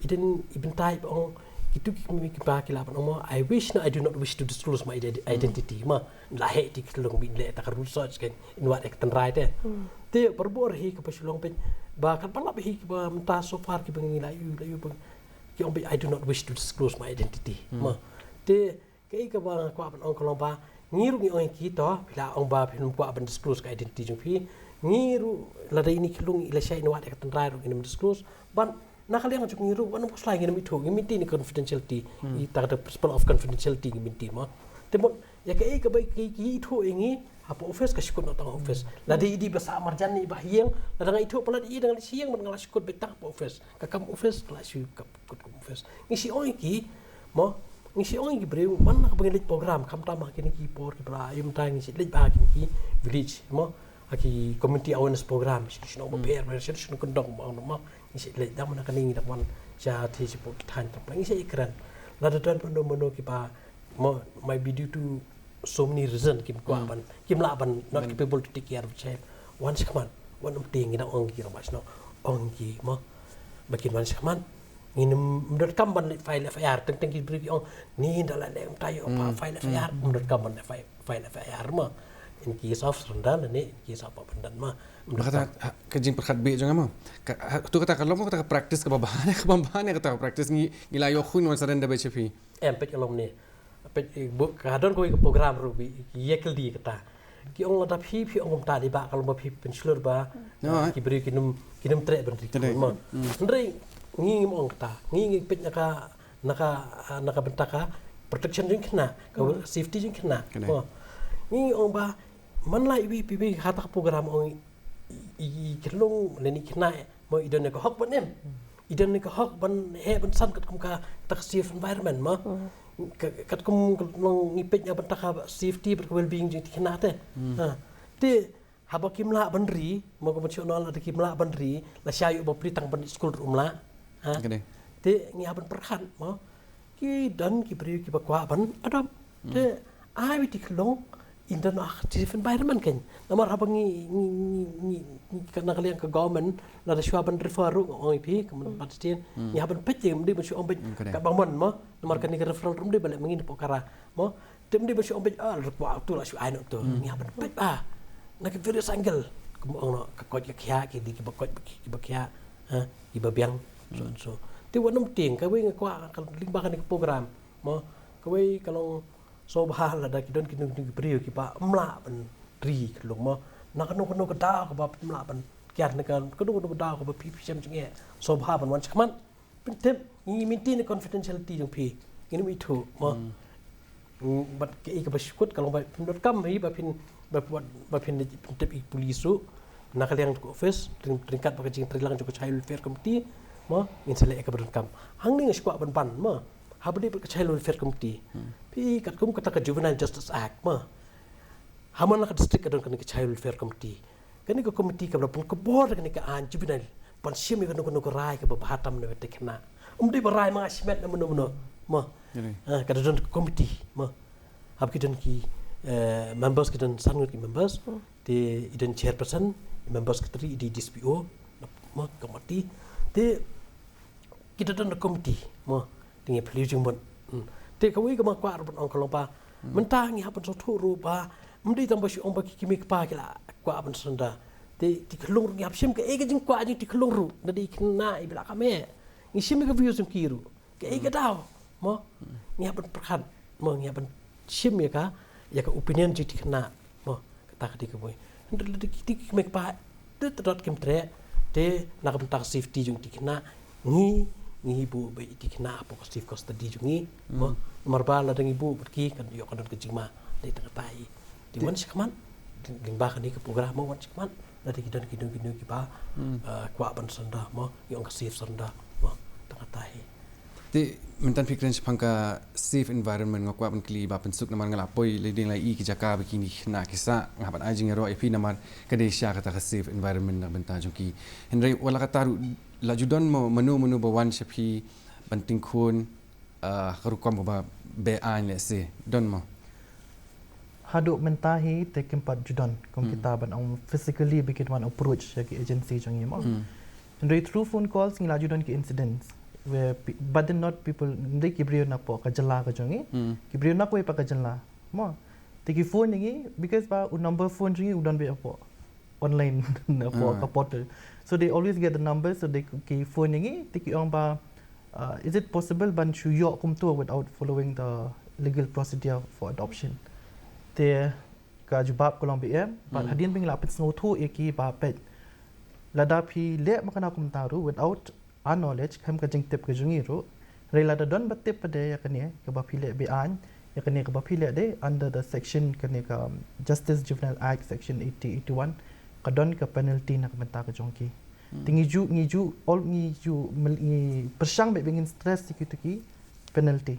idan ibenta ong itu ki ba ki la ban omo I wish no I do not wish to disclose my identity ma la he ti klong bin le ta ka research kan in what ektan right te perbor hi ka pasulong pen ba kan pala hi ba menta so far ki bengi la yu ki ong I do not wish to disclose my identity ma te ke ka ba kwa ban ong kolong ba ngiru ngi ong ki to bila ong ba pin kwa ban disclose ka identity jung phi ngiru la dai ni klung ila shay in what ektan right in disclose ban nakaliang jung ngiru wan ko slai ngi mi tho ngi minti ni confidentiality I ta the principle of confidentiality ngi minti ma te mo ya ka ba ki tho ngi apa office ka sikut notang office la di basa marjan ni bahiang la dang itu pala di dang siang man ngala sikut betang pa office ka kam office la si ka kut office ngi si oi ki mo ngisi orang ki breu man nak pengelit program kam tama kini ki por ki bra im tang ngisi lej ba kini ki village mo aki community awareness program si no bear si no kondong mo ngisi lej dam nak kini dak man ja thi si pok than tam ngisi ikran la dan mono ki ba mo might be due to so many reasons kim kwa ban kim la ban not capable to take care of child once come on one ting ina ong ki rabas no ong ki mo bakin once come on ini menurut kamu file FIR tentang kita beri orang ni dalam yang tayo apa file FIR menurut kamu file FIR mah in case of rendah ni in case of apa pendan mah kata kejing perkat be jangan mah tu kata kalau mau kata practice kebabahan kata practice ngilayo khun wan sarenda be chefi pet alom ni pet kadon koi ke program rubi yekel di kata ki ong la phi ong ta di ba kalau ma phi pensilur ba ki beri kinum trek berarti mah ndrei ngi mong ta ngi pet naka bentaka protection jing kena ka safety jing kena ngi ong ba man lai wi pi hata program ong i kelong leni kena mo idon ka hok ban idon ka hok ban he ban san kat kum ka tak safe environment ma kat kum long ngi pet nya bentaka safety well being jing kena te te haba kimla banri mo ko national ada kimla banri la syayu ba pri tang ban school rumla te ngi aban perhan mo ki dan ki beri ki bakwa ban adam te ai witi klong in the active environment kan namar abang ni kana kalian ke government la da shwa ban referral ong pi kemen patien ni aban petje mdi ba shwa ombet ka bangman mo namar kan ni referral rum de balik mengin pokara mo te mdi ba shwa ombet rekwa tu la shwa ai no tu ni aban pet ba nak various angle kum ong no ka kot ka khya ki di ki ba kot ki ba khya ki ba biang so ti wanam ting ka we ngakwa ling ba kan program mo ka we kalong so bah la da kidon kidon brio ki pa mla ban ri kalong mo nak no ka da ka ba mla ban kyat ne kan ka no ka da ka ba pi sem chinge so bah ban wan chman pin tem ni maintain confidentiality jong pi ini mi thu mo bat ke ka ba shkut kalong ba pin kam hi ba pin ba pin tep i polisu nak liang ko office ringkat ba ka jing trilang ko child welfare committee mo insele ek berun kam hang ning skwa ban mo habdi ke child welfare committee pi kat kum kata ke juvenile justice act mo haman ka district adon kan ke child welfare committee kan ke committee ka pun ke board kan ke an juvenile pan sim ke no ko rai ke ba hatam ne te kena di barai ma asmet na no mo ka don committee mo hab ki don ki members ki don sangut ki members de ident chairperson members ki tri di DSPO mo committee te kita dan komiti mo dengan pelujung bon te kawai ka makwa bon ong kalompa mentang ya pun sotu rupa mdi tambah si ong baki kimik pa kila kwa pun senda te ti kelung ngap sim ke e jing kwa jing ti kelung ru nadi kena ibla kame ngi sim ke view sim kiru ke e daw mo ngap pun perhan mo ngap pun sim ya ka opinion ji ti kena mo kata kadi ke boy ndel ti kimik pa te dot kim tre te nak bentak safety jung ti kena ngi bu be ti kena apa safe custody jung ngi mo marba la dang ibu pergi kan yo kan ke jingma de tang tai di wan sikman ding ba kan ni ke program mo wan sikman la de kidan ki ba kwa ban sanda mo yo ka safe sanda mo tang tai ti mentan fikran sepangka safe environment ngakwa ban kli ba pensuk namar ngalapoi leading lai ki jaka bikini na kisa ngapan ajing ro ipi namar kadesya kata safe environment na benta jongki henry wala kata la judon mo menu bawan sepi banting khun karukom ba be an le se don mo Haduh mentahi tekempat judon kom kita ban ang physically bikin one approach ke agency jong yemo henry through phone calls ngila judon ki incidents where but then not people ndai kibrio na po ka jala ka jongi kibrio na po pa ka jala mo tiki phone ngi because ba number phone ringi udon be po online na po ka portal so they always get the number so they ki phone ngi tiki ong ba is it possible ban chu yo kum to without following the legal procedure for adoption te ka jubab kolong be but hadin bing la pet sngo thu eki ba pet lada phi le makana kum taru without knowledge kam ka jing tip ka jungi ro rela da don bat tip pade ya kane ka ba phile be an ya kane ka ba phile de under the section kane ka Justice Juvenile Act section 8081 ka don ka penalty na ka menta ka jongki tingi ju all ngi ju persang be bingin stress ki penalty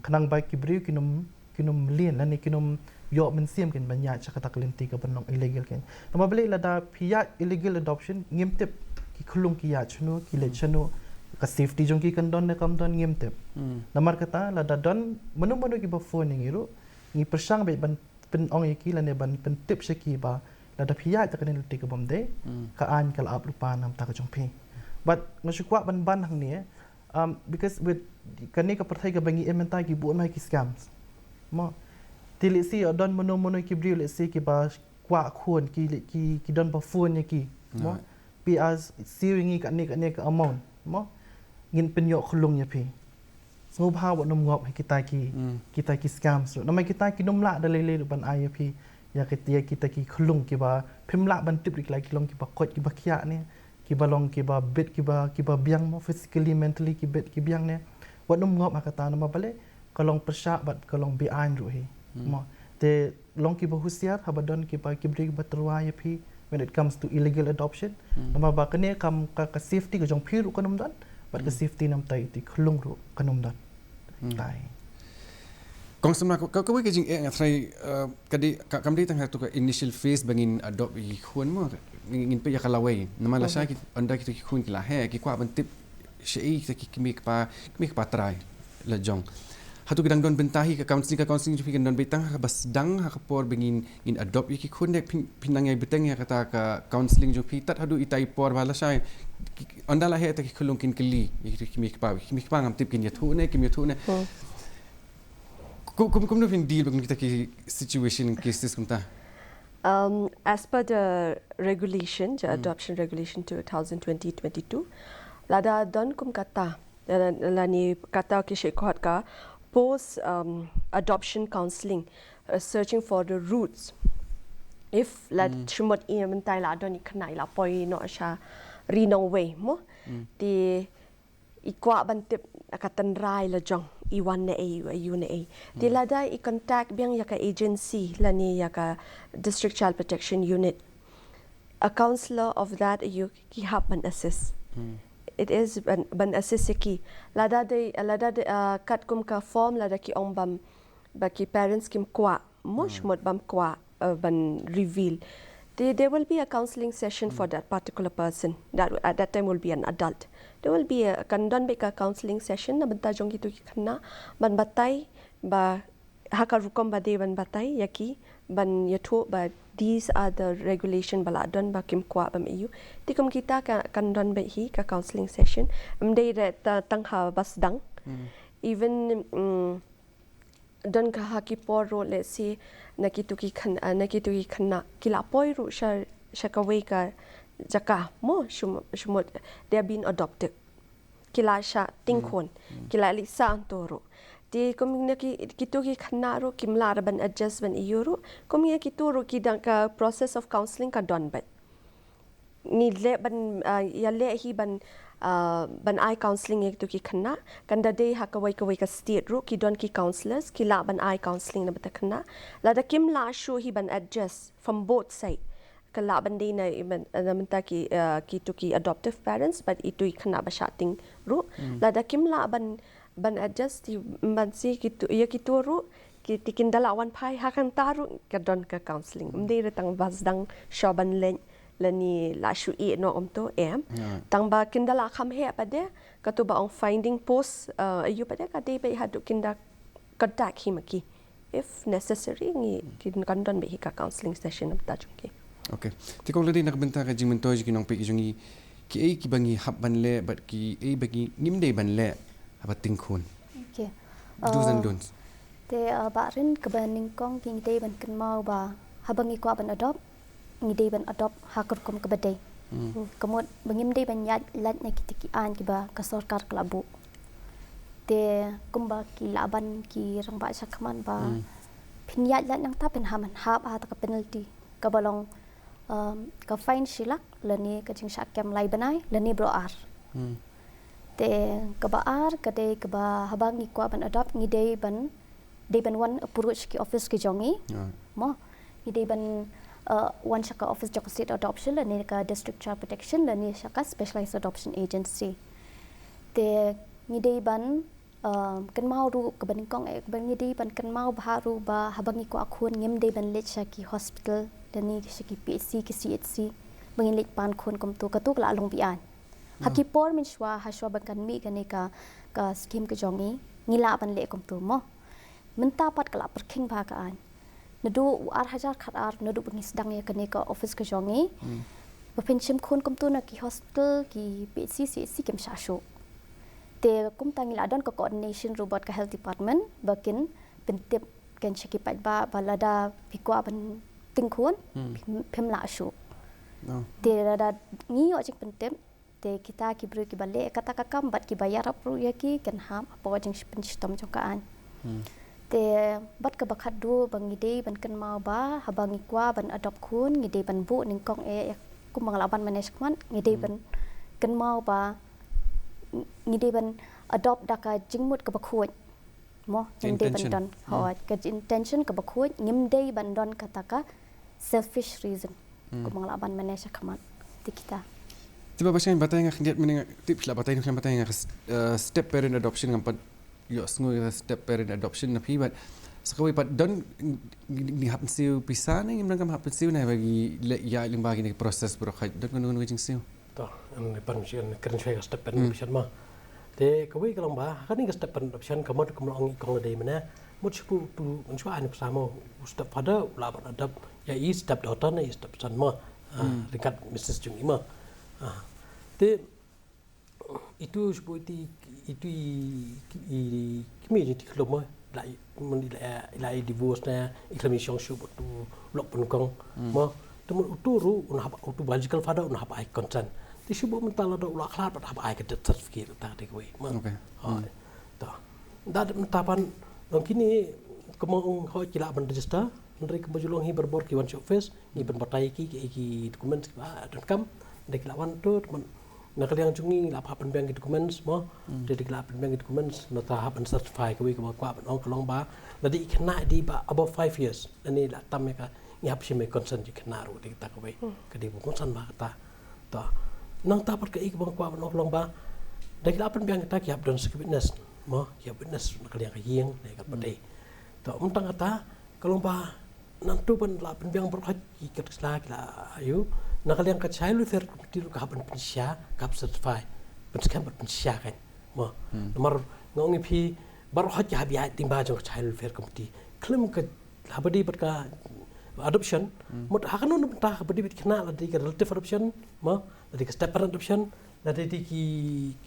kanang ba kibriu kinum lien lani kinum yo men siam kin banya chakata kelinti ka banong illegal ken nama bele lada pia illegal adoption ngimtep ki khulung ki ya chunu ki le chanu ka safety jong ki kan don ne kam don ngimtep namar kata lada don manu ki ba phone ngiru ngi persang be ban pen ong ki lane ban pen tip shaki ba lada pia ta kan ti ka bomde ka an kal ap lupa nam ta ka jong pi but ngasukwa ban hang ni because with kani ka perthai ka bangi ementai ki bu mai ki scams mo tili si don mono ki briu le si ki ba kwa khun ki don ba phone ki mo pi as siringi ka ni ka amount mo ngin pen yo khulung ya pi ngop ha wa nom ngop kita ki scams no mai kita ki nom la da le ban ai pi ya kita ki khulung ki ba phimla ban tip rik la ki long ki ba kot ki ba khia ne ki ba long ki ba bit ki ba biang mo physically mentally ki bit ki biang ne wa nom ngop akata na bale kalong persya bat kalong behind ru hi mo te long ki ba husiar habadon ki ba kibri ba terwa ya pi when it comes to illegal adoption nama ba kene kam ka safety ka jong phiru kanom dan but ka safety nam tai ti khulung ru kanom dan tai kong samna ka we ka jing ngatrai kadi kamdi tang tu ka initial phase bangin adopt I khun mo ngin pe ya kalawai nama la sha ki anda ki khun ki la he ki kwa ban tip shei ki kimik pa try la jong hatu gedang don bentahi ka counseling fi don betang ka basdang ha por bengin in adopt ki khun nek pinang ai beteng ya kata ka counseling jo fitat hadu itai por bala sai anda la he ta ki khulung kin kili ki kimik pa ngam tip kin ya thu ne kum no fin deal bengin kita ki situation cases kumta As per the regulation, the adoption regulation 2020-22, lada don kum kata lani kata ki shekot ka post adoption counseling, searching for the roots. If la chumot mentai la don ikanai la poi no sha rinong way mo ti ikwa bantip akatan rai la jong iwan na ayu na a ti lada I contact biang yaka agency lani yaka district child protection unit a counselor of that you ki hap ban assist it is ban assist ki lada de kat kum ka form lada ki ong bam ba ki parents kim kwa mosh mod bam kwa ban reveal there will be a counseling session for that particular person that at that time will be an adult there will be a kandon be ka counseling session na banta jong gitu kana ban batai ba haka rukom ba de ban batai yaki ban yatho ba these are the regulation bala don ba kim kwa bam eu tikum kita ka kandon be hi ka counseling session amde re tang ha bas dang even don ka haki por ro le si nakituki khana kila poi ru shakaway ka jaka mo shumot they have been adopted kila sha Ting Khun kila lisa antoro ti community kituki khana ro kimla ban adjustment euro community kituro kidang ka process of counseling ka don bat ni le ban ya le hi ban I counseling ek to ki khana kanda de hakawai ka state ro ki don ki counselors ki la ban I counseling na bata khana la da kim la show hi ban adjust from both side kala ban de na menta ki to ki adoptive parents but itu khana ba shating ro la da kim la ban adjust ti ban si ki to ya ki to ro ki tikin dala wan phai hakan taru ka don ka counseling mde re tang basdang shaban len lani la shu e no omto tang ba kindala kham he pa de ka to ba ong finding post ayu pa de ka de be hadu kinda contact himaki if necessary ngi kin kandon be ka counseling session ta chunki okay ti ko ledi nak benta ka jing mentoj ki nong pe ki jongi ki e ki bangi hab ban le but ki e bagi ngim de ban le aba Ting Khun okay do's and don'ts te ba rin ka baning kong king te ban kan mau ba habangi kwa ban adopt ngi de ban adopt hakur kom ka bade kamot bangim de ban yat lat na kitiki an ki ba ka sarkar klabu te kumba ki laban ki rang ba sakman ba phin yat lat nang ta pen haman hab ha ta ka penalty ka balong ka fine silak lani ka jing sakem lai banai lani bro ar te ka ba ar ka de ka ba habangi kwa ban adopt ngi de ban wan approach ki office ki jongi mo ngi de ban one shaka office jaka state adoption lani ka district child protection lani shaka specialized adoption agency te ngi de ban kan mau ru kebaning kong kebaning di ban kan mau baharu ba habangi ko akhun ngem de ban lech ki hospital dan ni ki PHC ki CHC bangin lech pan khun kom tu katuk la long bian hakipor min shwa haswa ban kan mi kan ka skim ke jongi ngila ban le kom tu mo menta pat kala perking ba ka an nadu ar hajar khat ar nadu bangi sedang ya kan ka office ke jongi ba penchim khun kom tu na ki hospital ki PHC CHC kem shasho te kum tangi la don ko coordination robot ka health department bakin pentip kan cheki pat ba balada pikwa ban Ting Khun pem la shu te da ni o chik pentip te kita ki bru ki bale kata kakam bat ki bayar apru ya ki kan ham apo jing penstom jokaan te bat ka bakhat du bangi de ban kan mau ba habangi kwa ban adopt khun ngi de ban bu ning kong kum bang laban management ngi de ban kan mau ba ngi de ban adopt daka jingmut ka bakhuj mo ngi de ban don hot ka intention ka bakhuj ngim de ban don kataka selfish reason ko mang laban manesha kamat ti kita tiba pasien batay nga khindiat mening tips la batay nga batay nga step parent adoption ngam pat yo sngu step parent adoption na pibat sakawi pat don ni happen siu pisana ngim ngam happen siu na bagi ya ling bagi ni proses bro khat don ngono jing siu to an pan sian keren chai ka step parent adoption ma te kawi kalong ba kan ni step parent adoption kamot kamlong kong de mana mut shu tu mun shwa ani sama step father la ban adop ya i step daughter na step son ma ringkat Mrs. Jung ima te itu seperti itu community keloma lai mun lai divorce na iklamation shu tu lok pun kong ma temun uturu un hab utu biological father un hab ai consent ti shu bo mental do la khlat bat hab ai ka certificate ta de we ma okay ta da mentapan dong kini kemong ho kila ban register menteri kemajulong hi berbor ki wan office ni ban batai ki dokumen ba dan kam de kila wan tu nak kalian cungi la papan bank dokumen semua de kila papan bank dokumen na tahap an certify ke ba kwa ban ong kelong ba nadi kena di ba above 5 years ani la tam ka ngap si me consent ji kena ru de ta ko we ke di bu consent ba ta ta nang ta pat ke ik bang kwa ban ong kelong ba de kila papan bank ta ki hab don witness mo ya witness nak kalian ka yeng ne ka pade to untang kata kelong ba nantu ban la pen biang berkhat ikat sla kila ayu nak kalian ka child welfare committee ka ban pensya ka certify ban skam ban pensya kan mo nomor ngongi phi berkhat ya bi timba jong child welfare committee klem ka habadi bat ka adoption mot hakano ta habadi bit khna la di ka relative adoption mo di ka step parent adoption la di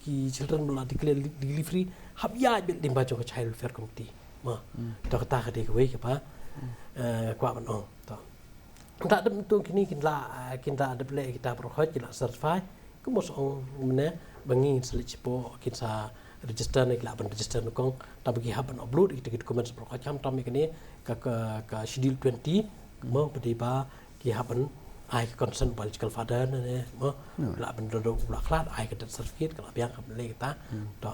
ki children la di clear delivery hab ya bil timba jong child welfare committee mo to ka ta ka di ka we ka ba kwa ban ong to tak ada tu kini kita ada play kita berhak kita certify ku mos ong mena bangi selipo kita register ni ban register nukong ta bagi haban upload kita dokumen berhak jam tam kini ka schedule 20 mo pediba ki haban ai consent biological father ne mo la ban do la klat ai ka certificate ka biang ka le kita to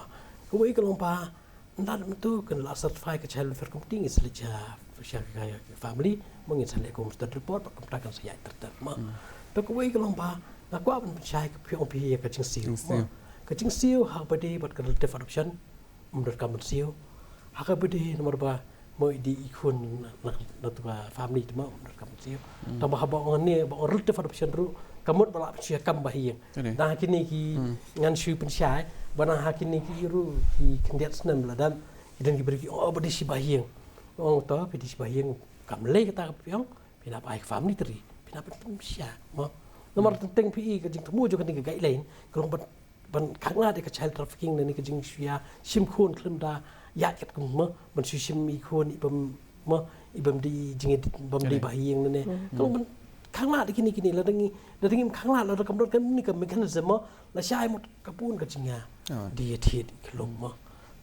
ku wi ka lompa ndak tu kan la certify ka child welfare committee is leja kaya family mungkin saya ko mesti report pak kan saya terter ma to ko wi kalong ba na ko ban chai ka phi pi ka ching siu ka ching siu ha ba de bat ka relative adoption menurut kamu siu ha ka ba de nomor ba mo di ikun na tu family tu ma menurut kamu siu ta ba ba on ni ba relative adoption ru kamu ba la sia kam ba hiang dah kini ki ngan siu pen chai bana ha kini ki ru ki kendiat senam la dan idan ki beri oh ba di si ba hiang orang tua pedi sebahagian kamle kata piang pina pai family teri pina pensia mo nomor tentang PI ke jing temu juga ni guideline kalau ban khangla de ka child trafficking ni ke jing sia sim khun klem da ya ket kum mo ban sim mi khun ibam mo ibam di jing bam di bahiang ni kalau ban khangla de kini la dengi khangla la kam dot kan ni ka mechanism mo la sai mo kapun ka jinga di thit klom mo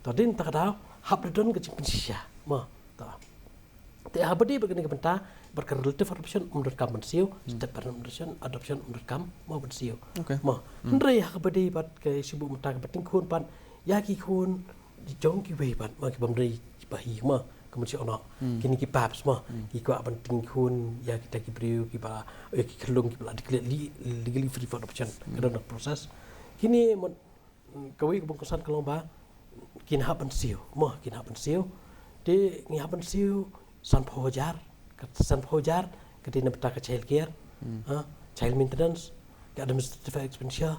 to din ta da hab don ka jing pensia mo te habadi begini ke benta berkar relative adoption menurut kam bensiu step parent adoption menurut kam mau bensiu mo ndrei habadi bat ke sibu menta ke Ting Khun pan ya ki khun jong ki wei bat ma ki bamrei bahi ma kemudian ono kini ki paps ma ki ko ban Ting Khun ya kita ki priu ki ba ki kelung ki bla legally free for adoption kadang proses kini kawi ke bungkusan kelomba kin haban siu mo kin haban siu de ngi haban siu san phojar ke de napta ka child care child maintenance ke administrative expenditure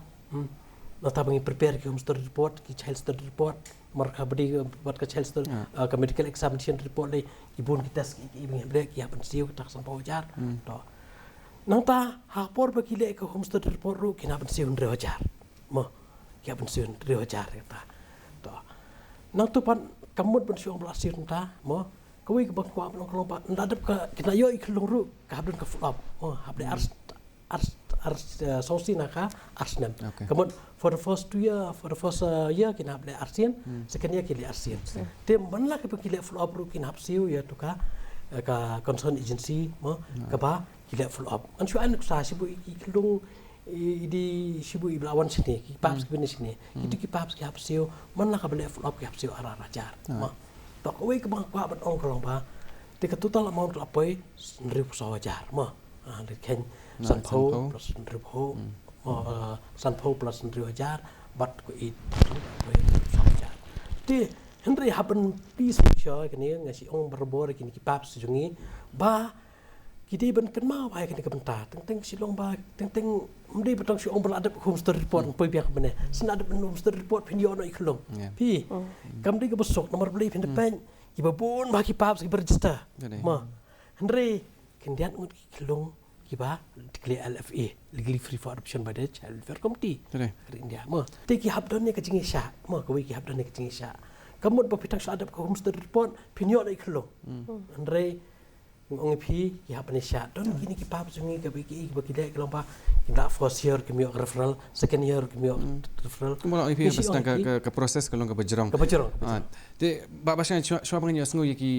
nata bangi prepare ki home study report ki child study report mar ka badi buat ka child study ka medical examination report le ki bun ki test ki bangi bre ki haban siu tak san phojar to nata ha por ba ki le ka home study report ru kin haban siu 100,000 mo ki haban siu 100,000 ta to nang tu pan kamut ban siu belas siu ta mo kau ik bang kuam long ba ndadap ka kina yo ik long ru ka habdun ka flop mo habde ars sosi naka arsnem kamut for the first year kina habde arsian second year kili arsian te manla ka kili flop ru kina hapsiu ya tu ka concern agency mo ka ba kili flop an shu an sa sibu ik long di sibu iblawan sini ki paps ki sini itu ki paps ki hapsiu manla ka bele flop ki hapsiu ara rajar mo tak away ke bang kwa ban ong kolong ba te ka total amount la poi 100,000 ma le ken san pho plus 100,000 san pho plus 100,000 bat ko it 100,000 te henry happen peace picture ke ni ngasi ong berbor ke ni ki pap sejungi ba kita ban kan mau ai ke ni ka benta teng silong ba teng mdi betang si ong beladap home study report poi biak bene sen ada home study report pin yo no iklong pi kam di ke besok nomor beli pin depan ki babun ba ki pap ki register ma henry kendian ngut iklong ki ba declare LFA legally free for adoption by the child welfare committee dari India ma te ki habdon ne ke jingi sha ma ko ki habdon ne ke jingi sha kamut ba pitang sa adap home study report pin yo no iklong henry ngong pi ki hapne sha don kini ki pap sungi ka biki ba ki dai kelompa ki da first year ki mio referral second year ki mio referral mo pi basta ka proses kalong ka bajrong te ba ba shan shwa bang yasngo ki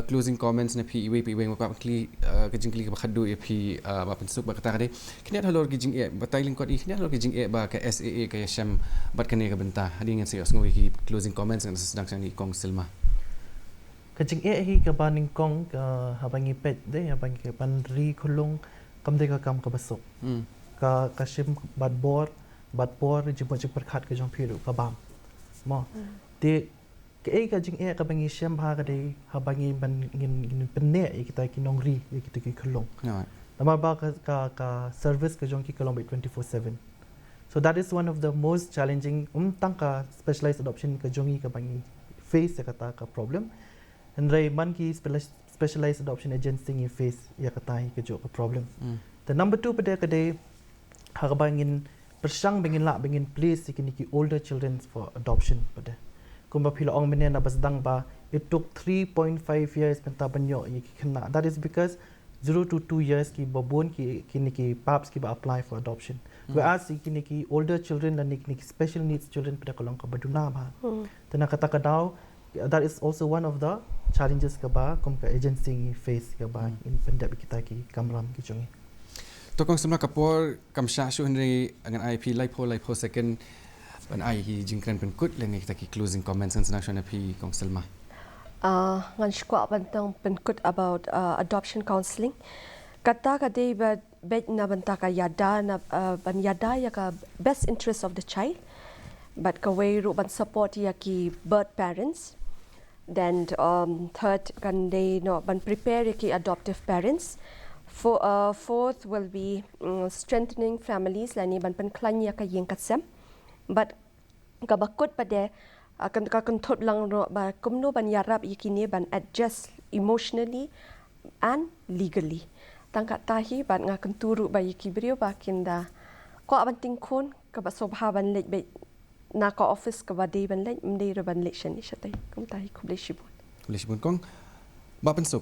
closing comments na pi iwe ka kli ka jingli ka khadu e pi ba pensuk ba kata de kini halor ki jing e ba tailing ko kini halor ki jing e ba ka SAA ka yasham bat kane ka benta hading ngan se yasngo ki closing comments ngan sedang sang ni kong silma kajing hi ka baning kong ka habangi pet de habangi ka panri khulung kam de ka kam ka basok ka shim bat bor jibo jik perkhat ka jong phiru ka bam mo de ke ka jing ka bangi sham ha ka de habangi ban ngin penne kita ki nongri kita ki khulung namar ba ka service ka jong ki kalong 24/7 so that is one of the most challenging tang ka specialized adoption ka jongi ka bangi face kata ka problem and ray man ki specialized adoption agency ni face ya kata hi ke jo ka problem the number 2 pada kade ha bangin persang bangin place ki ni ki older children for adoption pada kumba phila ong mene na basdang ba it took 3.5 years penta banyo ki khna that is because 0 to 2 years ki babon ki ni ki paps ki ba apply for adoption whereas ki ni ki older children and ni special needs children pada kolong ka baduna ba tena kata kadau that is also one of the challenges ka ba kom ka agency face ka ba in pendap kita ki kamram ki chungi to kong semla kapor kam sha shu henry angan IP lipo second ban ai hi jingkran pen kut le ni kita ki closing comments and national pi kong selma ngan skwa bantang pen kut about adoption counseling kata ka de bet na banta ka yada na ban yada ya ka best interest of the child but ka way ru ban support ya ki birth parents then third kan they no ban prepare ki adoptive parents fourth will be strengthening families lani ban pen klan ya ka yeng katsem but ka bakut pade akan ka kan thot lang ro ba kumno ban yarap yikini ban adjust emotionally and legally tangka tahi ban nga kan turu ba yikibrio ba kinda ko ban Ting Khun ka ba sobha ban lej be na ka office ka ba day ban lej mday ro ban lej shani shatay kum tahi kuble shibun kong ba pensuk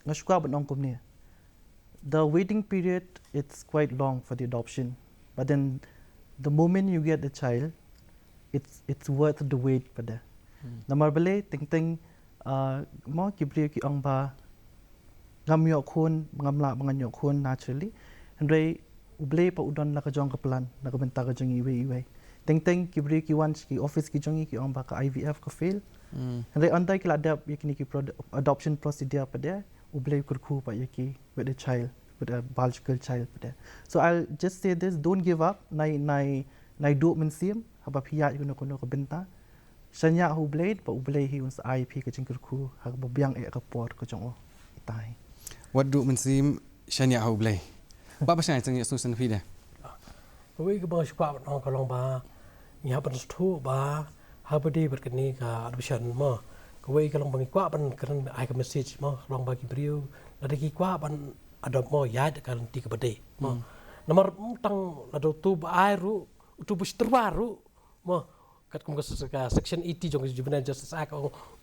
ngashkwa ban ong kumni the waiting period it's quite long for the adoption but then the moment you get the child it's worth the wait pada namar bale ting mo kibri ki ong ba ngamyo khun ngamla manganyo khun naturally andre uble pa udon la ka jong ka plan na ka benta ka jong iwe ting kibri ki once ki office ki jongi ki ong ba ka IVF ka fail andre andai ki ladap yakini ki adoption procedure pada uble kurkhu pa yaki with a child with a biological child pada so I'll just say this don't give up nai nai du men sim haba pia kuno kuno ke benta sanya hu blade pa ublei hi uns IP ke jingkur ku ha ba biang e ka por ko jong o itai what do men sim shania ho blai ba ba shai chang su san phi de Kawai ke bang squat nong kalong ba nya ban stu ba ha ba di ber kini ka admission ma kawai kalong bang kwa ban kan ai ka message ma long ba ki brio la de ki kwa ban adopt mo ya de kan ti ka bade ma nomor tang la do tu ba ai ru tu bu terbaru ma kat kum ka section 80 jong juvenile justice act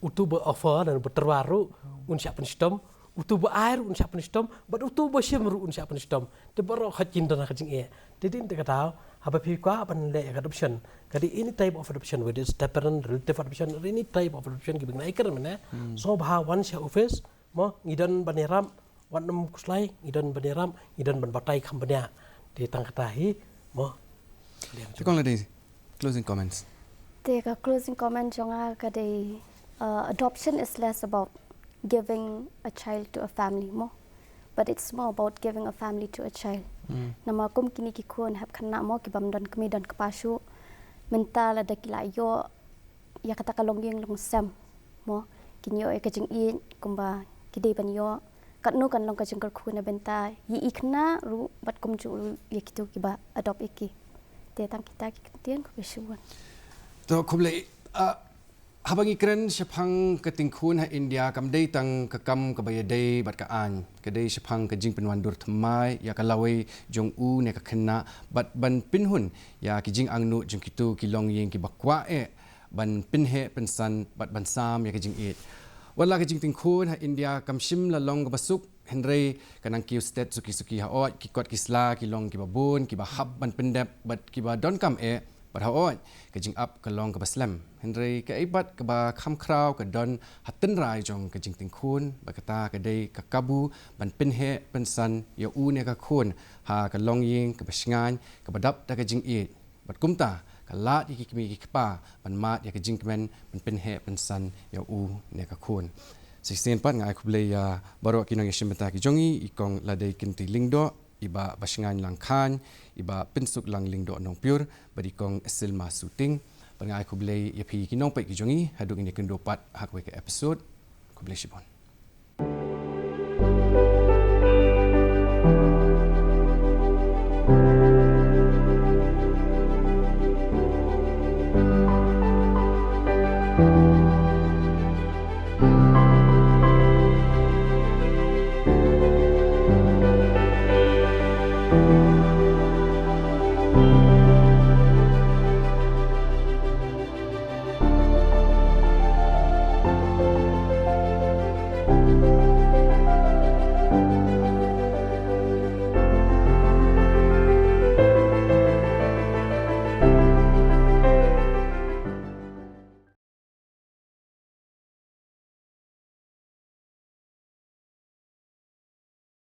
utu ba offer dan terbaru un siap sistem utu ba air un siap sistem ba utu ba shimru un siap sistem te baro khajin dan khajing e te din te kata haba pi kwa ban le adoption kadi any type of adoption whether it's step parent relative adoption or any type of adoption ki bang ikar mena so ba one share office mo ngidan baniram wan nam kuslai ngidan baniram ngidan ban batai khambanya te tang kata hi mo Chukong lady closing comments Take a closing comment jonga kade adoption is less about giving a child to a family more, but it's more about giving a family to a child. Nama kum kini ki kun hab khana mo ki bam don kami don kapashu mental ada kila yo ya kata kalong yeng long sam mo kinyo e kajing in kumba kide ban yo katnu kan long kajing kar khuna benta yi ikna ru bat kum ju ye kitu ki ba adopt iki te tang kita ki tien ko besuan to khuble habangi kren shapang ka Ting Khun ha India kam dei tang ka kam ka bay dei bat ka an ka dei shapang ka jing penwan dur thamai ya ka lawe jong u ne ka khenna bat ban pin hun ya ki jing angnu jong kitu ki long yeng ki bakwa e ban pin he pen san bat ban sam ya ka jing it wala ka jing Ting Khun ha India kam shim la long Kaba Suk henry kanang kiu state suki ha ot ki kot ki sla ki long ki ba bun ki ba hab ban pendep bat ki ba don kam e bat ha ot ka jing up ka long ka ba slam henry ka ibat ka ba kham kraw ka don hatten rai jong ka jing Ting Khun ba kata ka dei ka kabu ban pin he pen san ya u ne ka khun ha ka long ying ka ba shngan ka ba dap ta ka jing it bat kumta ka lat ki mi ki pa ban mat ya ka jing kmen ban pin he pen san ya u ne ka khun sisen pat ngai khuble ya baro kinang yeshimta ki jongi ikong la dei kinti lingdo iba basngan lang khan iba pinsuk lang lingdo nong pure bari kong silma shooting bangai khuble ya phi kinong pe ki jongi haduk ni kendo pat hakwe ke episode khuble shibon